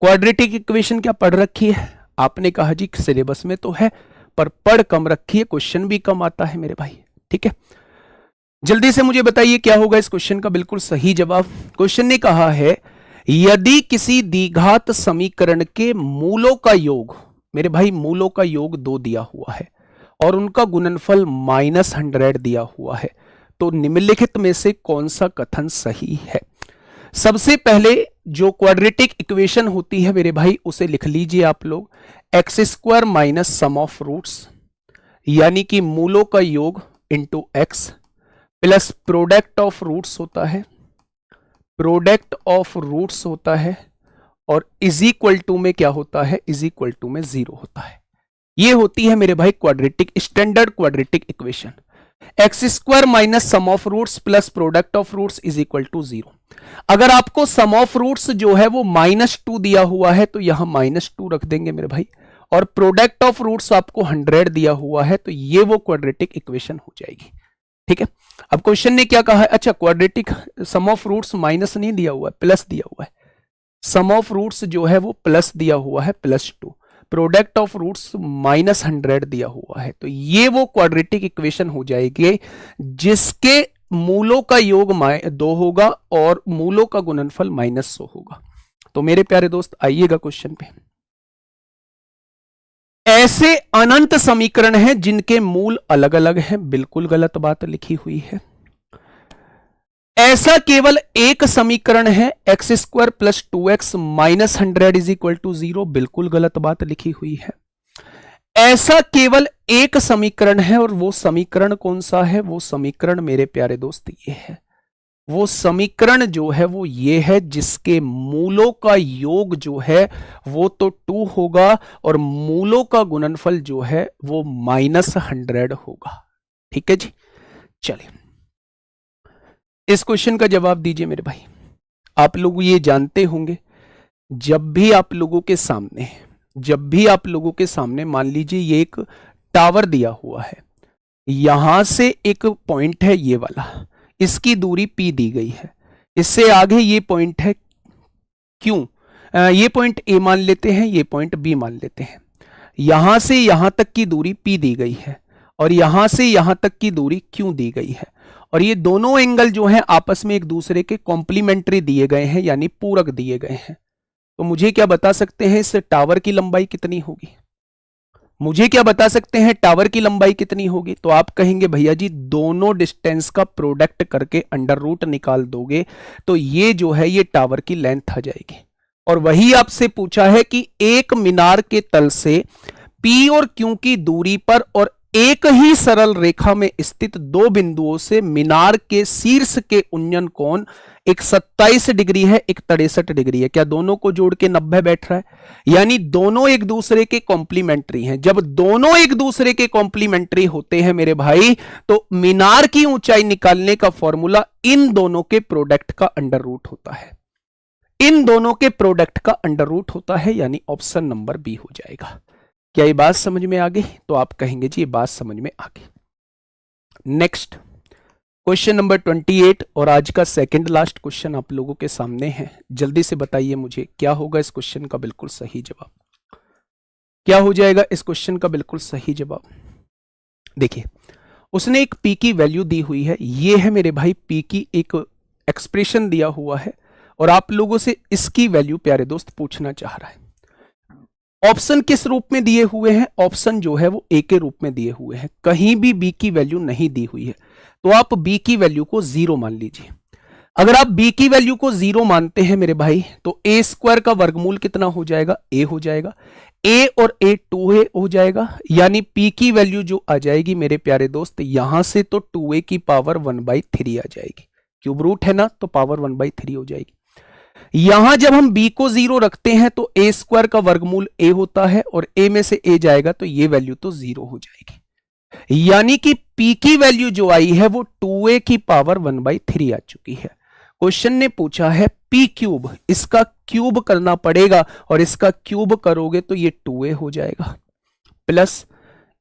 क्वाड्रेटिक इक्वेशन क्या पढ़ रखी है? आपने कहा जी सिलेबस में तो है, पर पढ़ कम रखी है, क्वेश्चन भी कम आता है मेरे भाई। ठीक है, जल्दी से मुझे बताइए क्या होगा इस क्वेश्चन का बिल्कुल सही जवाब। क्वेश्चन ने कहा है यदि किसी द्विघात समीकरण के मूलों का योग, मेरे भाई मूलों का योग 2 दिया हुआ है और उनका गुणनफल -100 दिया हुआ है, तो निम्नलिखित में से कौन सा कथन सही है? सबसे पहले जो क्वाड्रेटिक इक्वेशन होती है मेरे भाई, उसे लिख लीजिए आप लोग, x² minus sum of roots, यानी कि मूलों का योग into x plus product of roots होता है, प्रोडक्ट ऑफ रूट्स होता है, और इज इक्वल टू में क्या होता है? इज इक्वल टू में 0 होता है। ये होती है मेरे भाई quadratic, standard quadratic equation. x² minus sum of roots plus product of roots is equal to 0। अगर आपको सम ऑफ रूट्स जो है वो -2 दिया हुआ है तो यहां -2 रख देंगे मेरे भाई, और प्रोडक्ट ऑफ रूट्स आपको 100 दिया हुआ है, तो ये वो क्वाड्रेटिक इक्वेशन हो जाएगी। ठीक है, अब क्वेश्चन ने क्या कहा है? अच्छा, quadratic sum of roots minus नहीं दिया हुआ है, प्लस दिया हुआ है। सम ऑफ रूट्स जो है वो प्लस दिया हुआ है, +2। प्रोडक्ट ऑफ रूट्स -100 दिया हुआ है, तो ये वो क्वाड्रेटिक इक्वेशन हो जाएगी जिसके मूलों का योग 2 होगा और मूलों का गुणनफल -100 होगा। तो मेरे प्यारे दोस्त आइएगा क्वेश्चन पे। ऐसे अनंत समीकरण हैं जिनके मूल अलग अलग हैं, बिल्कुल गलत बात लिखी हुई है। ऐसा केवल एक समीकरण है, x square plus 2x minus 100 is equal to 0। बिल्कुल गलत बात लिखी हुई है। ऐसा केवल एक समीकरण है, और वो समीकरण कौन सा है? वो समीकरण मेरे प्यारे दोस्त ये है, वो समीकरण जो है वो ये है जिसके मूलों का योग जो है वो तो 2 होगा और मूलों का गुणनफल जो है वो -100 होगा। ठीक है जी, चलिए इस क्वेश्चन का जवाब दीजिए मेरे भाई। आप लोग ये जानते होंगे, जब भी आप लोगों के सामने मान लीजिए ये एक टावर दिया हुआ है, यहां से एक पॉइंट है ये वाला, इसकी दूरी P दी गई है, इससे आगे ये पॉइंट है Q, ये पॉइंट A मान लेते हैं, ये पॉइंट B मान लेते हैं। यहां से यहां तक की दूरी P दी गई है और यहां से यहां तक की दूरी Q दी गई है, और ये दोनों एंगल जो हैं आपस में एक दूसरे के कॉम्प्लीमेंट्री दिए गए हैं, यानी पूरक दिए गए हैं। तो मुझे क्या बता सकते हैं इस टावर की लंबाई कितनी होगी? मुझे क्या बता सकते हैं टावर की लंबाई कितनी होगी? तो आप कहेंगे भैया जी दोनों डिस्टेंस का प्रोडक्ट करके अंडर रूट निकाल दोगे तो ये जो है ये टावर की लेंथ आ जाएगी। और वही आपसे पूछा है कि एक मीनार के तल से P और Q की दूरी पर और एक ही सरल रेखा में स्थित दो बिंदुओं से मीनार के शीर्ष के उन्नयन कोण एक 27 डिग्री है, एक 63 डिग्री है। क्या दोनों को जोड़ के 90 बैठ रहा है? यानी दोनों एक दूसरे के कॉम्प्लीमेंट्री हैं। जब दोनों एक दूसरे के कॉम्प्लीमेंट्री होते हैं मेरे भाई, तो मीनार की ऊंचाई निकालने का फॉर्मूला इन दोनों के प्रोडक्ट का अंडर रूट होता है, इन दोनों के प्रोडक्ट का अंडर रूट होता है, यानी ऑप्शन नंबर बी हो जाएगा। क्या ये बात समझ में आ गई? तो आप कहेंगे जी ये बात समझ में आ गई। नेक्स्ट क्वेश्चन नंबर 28 और आज का सेकंड लास्ट क्वेश्चन आप लोगों के सामने है। जल्दी से बताइए मुझे क्या होगा इस क्वेश्चन का बिल्कुल सही जवाब, क्या हो जाएगा इस क्वेश्चन का बिल्कुल सही जवाब? देखिए उसने एक पी की वैल्यू दी हुई है, ये है मेरे भाई पी की एक एक्सप्रेशन दिया हुआ है और आप लोगों से इसकी वैल्यू प्यारे दोस्त पूछना चाह रहा है। ऑप्शन किस रूप में दिए हुए हैं? ऑप्शन जो है वो ए के रूप में दिए हुए हैं, कहीं भी बी की वैल्यू नहीं दी हुई है, तो आप बी की वैल्यू को 0 मान लीजिए। अगर आप बी की वैल्यू को 0 मानते हैं मेरे भाई तो ए स्क्वायर का वर्गमूल कितना हो जाएगा? ए हो जाएगा, ए और ए 2a हो जाएगा, यानी पी की वैल्यू जो आ जाएगी मेरे प्यारे दोस्त यहां से तो 2a की पावर 1/3 आ जाएगी, क्यूब रूट है ना तो पावर 1/3 हो जाएगी। यहां जब हम b को 0 रखते हैं तो a स्क्वायर का वर्गमूल a होता है और a में से a जाएगा तो ये वैल्यू तो 0 हो जाएगी, यानी कि p की वैल्यू जो आई है वो 2a की पावर 1/3 आ चुकी है। क्वेश्चन ने पूछा है p क्यूब, इसका क्यूब करना पड़ेगा और इसका क्यूब करोगे तो ये 2a हो जाएगा, प्लस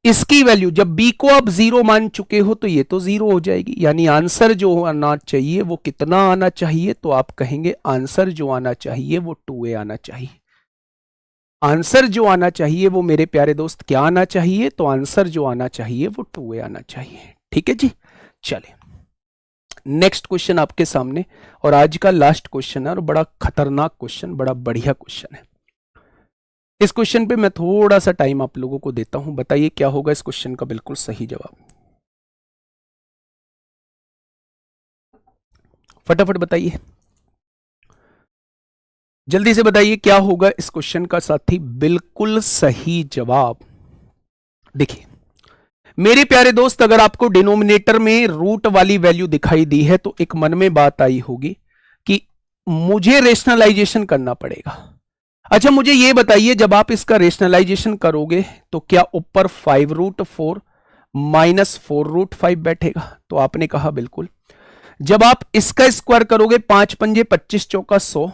इसकी वैल्यू जब b को आप 0 मान चुके हो तो ये तो 0 हो जाएगी, यानी आंसर जो आना चाहिए वो कितना आना चाहिए? तो आप कहेंगे आंसर जो आना चाहिए वो 2a आना चाहिए। आंसर जो आना चाहिए वो मेरे प्यारे दोस्त क्या आना चाहिए? तो आंसर जो आना चाहिए वो 2a आना चाहिए। ठीक है जी, चले नेक्स्ट क्वेश्चन आपके सामने और आज का लास्ट क्वेश्चन है और बड़ा खतरनाक क्वेश्चन, बड़ा बढ़िया क्वेश्चन है। इस क्वेश्चन पे मैं थोड़ा सा टाइम आप लोगों को देता हूं, बताइए क्या होगा इस क्वेश्चन का बिल्कुल सही जवाब, फटाफट बताइए, जल्दी से बताइए क्या होगा इस क्वेश्चन का साथी बिल्कुल सही जवाब। देखिए मेरे प्यारे दोस्त अगर आपको डिनोमिनेटर में रूट वाली वैल्यू दिखाई दी है तो एक मन में बात आई होगी कि मुझे रेशनलाइजेशन करना पड़ेगा। अच्छा मुझे ये बताइए जब आप इसका रेशनलाइजेशन करोगे तो क्या ऊपर 5√4 माइनस 4√5 बैठेगा? तो आपने कहा बिल्कुल। जब आप इसका स्क्वायर करोगे 5 पंजे 25 चौका 100,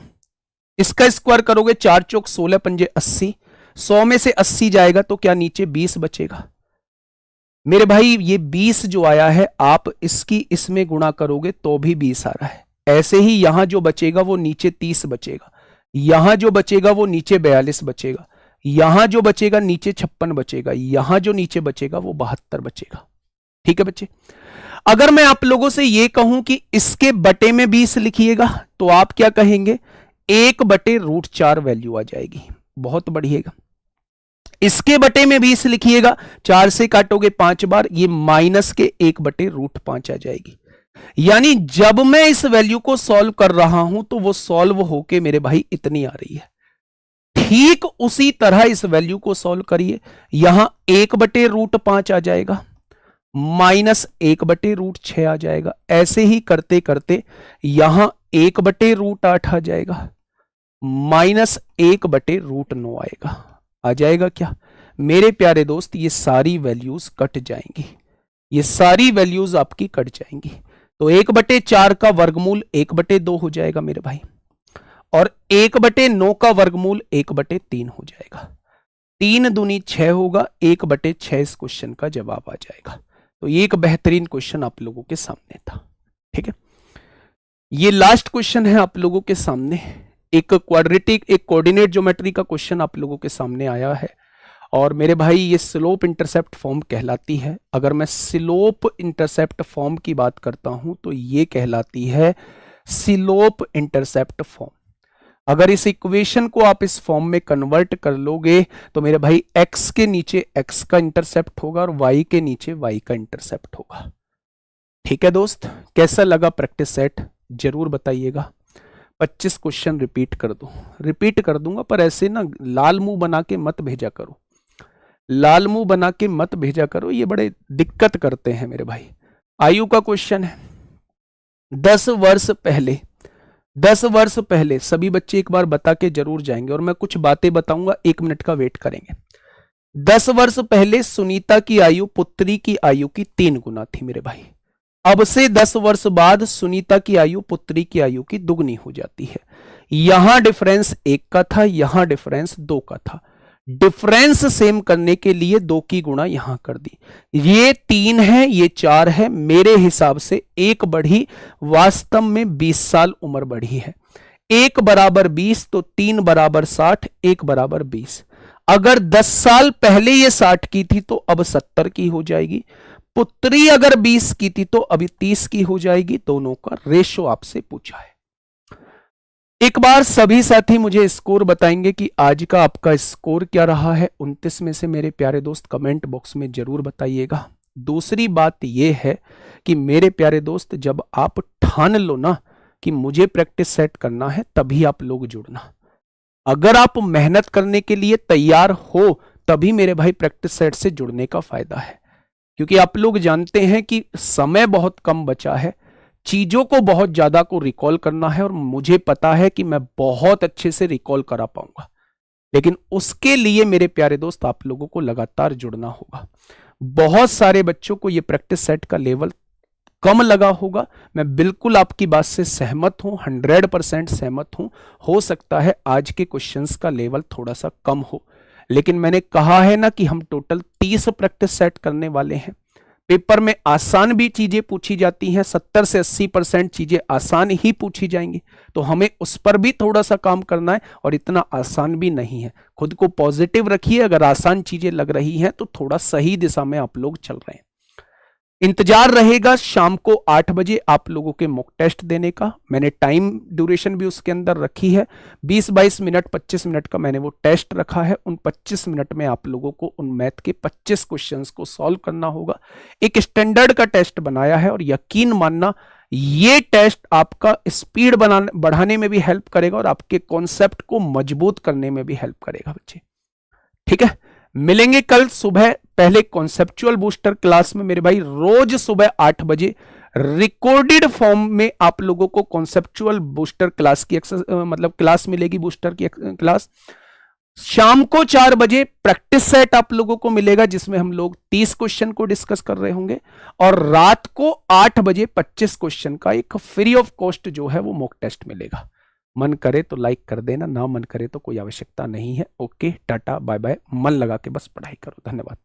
इसका स्क्वायर करोगे 4 चौक 16 पंजे 80, 100 में से 80 जाएगा तो क्या नीचे 20 बचेगा? मेरे भाई ये 20 जो आया है आप इसकी इसमें गुणा करोगे तो भी 20 आ रहा है, ऐसे ही यहां जो बचेगा वो नीचे 30 बचेगा, यहां जो बचेगा वो नीचे 42 बचेगा, यहां जो बचेगा नीचे 56 बचेगा, यहां जो नीचे बचेगा वो 72 बचेगा। ठीक है बच्चे, अगर मैं आप लोगों से ये कहूं कि इसके बटे में 20 लिखिएगा तो आप क्या कहेंगे? 1/√4 वैल्यू आ जाएगी, बहुत बढ़िएगा। इसके बटे में 20 लिखिएगा, 4 से काटोगे 5 बार, ये माइनस के 1/√5 आ जाएगी। यानी जब मैं इस वैल्यू को सॉल्व कर रहा हूं तो वो सॉल्व होके मेरे भाई इतनी आ रही है। ठीक उसी तरह इस वैल्यू को सॉल्व करिए, यहां 1/√5 आ जाएगा, -1/√6 आ जाएगा। ऐसे ही करते करते यहां 1/√8 आ जाएगा, -1/√9 आएगा। आ जाएगा क्या मेरे प्यारे दोस्त? ये सारी वैल्यूज कट जाएंगी, ये सारी वैल्यूज आपकी कट जाएंगी। तो 1/4 का वर्गमूल 1/2 हो जाएगा मेरे भाई, और 1/9 का वर्गमूल 1/3 हो जाएगा। 3 दूनी 6 होगा, 1/6 इस क्वेश्चन का जवाब आ जाएगा। तो ये एक बेहतरीन क्वेश्चन आप लोगों के सामने था। ठीक है, ये लास्ट क्वेश्चन है आप लोगों के सामने। एक क्वाड्रेटिक, एक कोऑर्डिनेट ज्योमेट्री का क्वेश्चन आप लोगों के सामने आया है, और मेरे भाई ये स्लोप इंटरसेप्ट फॉर्म कहलाती है। अगर मैं स्लोप इंटरसेप्ट फॉर्म की बात करता हूं तो ये कहलाती है स्लोप इंटरसेप्ट फॉर्म। अगर इस इक्वेशन को आप इस फॉर्म में कन्वर्ट कर लोगे तो मेरे भाई x के नीचे x का इंटरसेप्ट होगा और y के नीचे y का इंटरसेप्ट होगा। ठीक है दोस्त, कैसा लगा प्रैक्टिस सेट जरूर बताइएगा। 25 क्वेश्चन रिपीट कर दूंगा, पर ऐसे ना लाल मुंह बना के मत भेजा करो, लाल मुंह बना के मत भेजा करो, ये बड़े दिक्कत करते हैं मेरे भाई। आयु का क्वेश्चन है। 10 वर्ष पहले सभी बच्चे एक बार बता के जरूर जाएंगे, और मैं कुछ बातें बताऊंगा, 1 मिनट का वेट करेंगे। 10 वर्ष पहले सुनीता की आयु पुत्री की आयु की 3 गुना थी मेरे भाई। अब से 10 वर्ष बाद सुनीता की आयु पुत्री की आयु की दुगनी हो जाती है। यहां डिफरेंस 1 का था, यहां डिफरेंस 2 का था। डिफरेंस सेम करने के लिए 2 की गुणा यहां कर दी। ये 3 है, ये 4 है, मेरे हिसाब से 1 बढ़ी, वास्तव में 20 साल उम्र बढ़ी है। 1 बराबर 20 तो 3 बराबर 60, 1 बराबर 20। अगर 10 साल पहले ये 60 की थी तो अब 70 की हो जाएगी। पुत्री अगर 20 की थी तो अभी 30 की हो जाएगी। दोनों का रेशो आपसे पूछा है। एक बार सभी साथी मुझे स्कोर बताएंगे कि आज का आपका स्कोर क्या रहा है। 29 में से मेरे प्यारे दोस्त कमेंट बॉक्स में जरूर बताइएगा। दूसरी बात यह है कि मेरे प्यारे दोस्त, जब आप ठान लो ना कि मुझे प्रैक्टिस सेट करना है, तभी आप लोग जुड़ना। अगर आप मेहनत करने के लिए तैयार हो तभी मेरे भाई प्रैक्टिस सेट से जुड़ने का फायदा है, क्योंकि आप लोग जानते हैं कि समय बहुत कम बचा है, चीजों को बहुत ज्यादा को रिकॉल करना है, और मुझे पता है कि मैं बहुत अच्छे से रिकॉल करा पाऊंगा, लेकिन उसके लिए मेरे प्यारे दोस्त आप लोगों को लगातार जुड़ना होगा। बहुत सारे बच्चों को यह प्रैक्टिस सेट का लेवल कम लगा होगा, मैं बिल्कुल आपकी बात से सहमत हूं, 100% सहमत हूं। हो सकता है आज के क्वेश्चंस का लेवल थोड़ा सा कम हो, लेकिन मैंने कहा है ना कि हम टोटल 30 प्रैक्टिस सेट करने वाले हैं। पेपर में आसान भी चीजें पूछी जाती हैं, 70 से 80% चीजें आसान ही पूछी जाएंगी, तो हमें उस पर भी थोड़ा सा काम करना है, और इतना आसान भी नहीं है। खुद को पॉजिटिव रखिए, अगर आसान चीजें लग रही हैं तो थोड़ा सही दिशा में आप लोग चल रहे हैं। इंतजार रहेगा शाम को 8 बजे आप लोगों के मॉक टेस्ट देने का। मैंने टाइम ड्यूरेशन भी उसके अंदर रखी है, 20-22 मिनट, 25 मिनट का मैंने वो टेस्ट रखा है। उन 25 मिनट में आप लोगों को उन मैथ के 25 क्वेश्चंस को सॉल्व करना होगा। एक स्टैंडर्ड का टेस्ट बनाया है, और यकीन मानना ये टेस्ट आपका स्पीड बढ़ाने में भी हेल्प करेगा, और आपके कॉन्सेप्ट को मजबूत करने में भी हेल्प करेगा बच्चे। ठीक है, मिलेंगे कल सुबह पहले कॉन्सेप्चुअल बूस्टर क्लास में मेरे भाई, रोज सुबह 8 बजे रिकॉर्डेड फॉर्म में आप लोगों को कॉन्सेप्चुअल बूस्टर क्लास की मतलब क्लास मिलेगी, बूस्टर की क्लास। शाम को 4 बजे प्रैक्टिस सेट आप लोगों को मिलेगा, जिसमें हम लोग 30 क्वेश्चन को डिस्कस कर रहे होंगे, और रात को 8 बजे 25 क्वेश्चन का एक फ्री ऑफ कॉस्ट जो है वो मॉक टेस्ट मिलेगा। मन करे तो लाइक कर देना, ना मन करे तो कोई आवश्यकता नहीं है। Okay, tata, bye bye. मन लगा के बस पढ़ाई करो। धन्यवाद।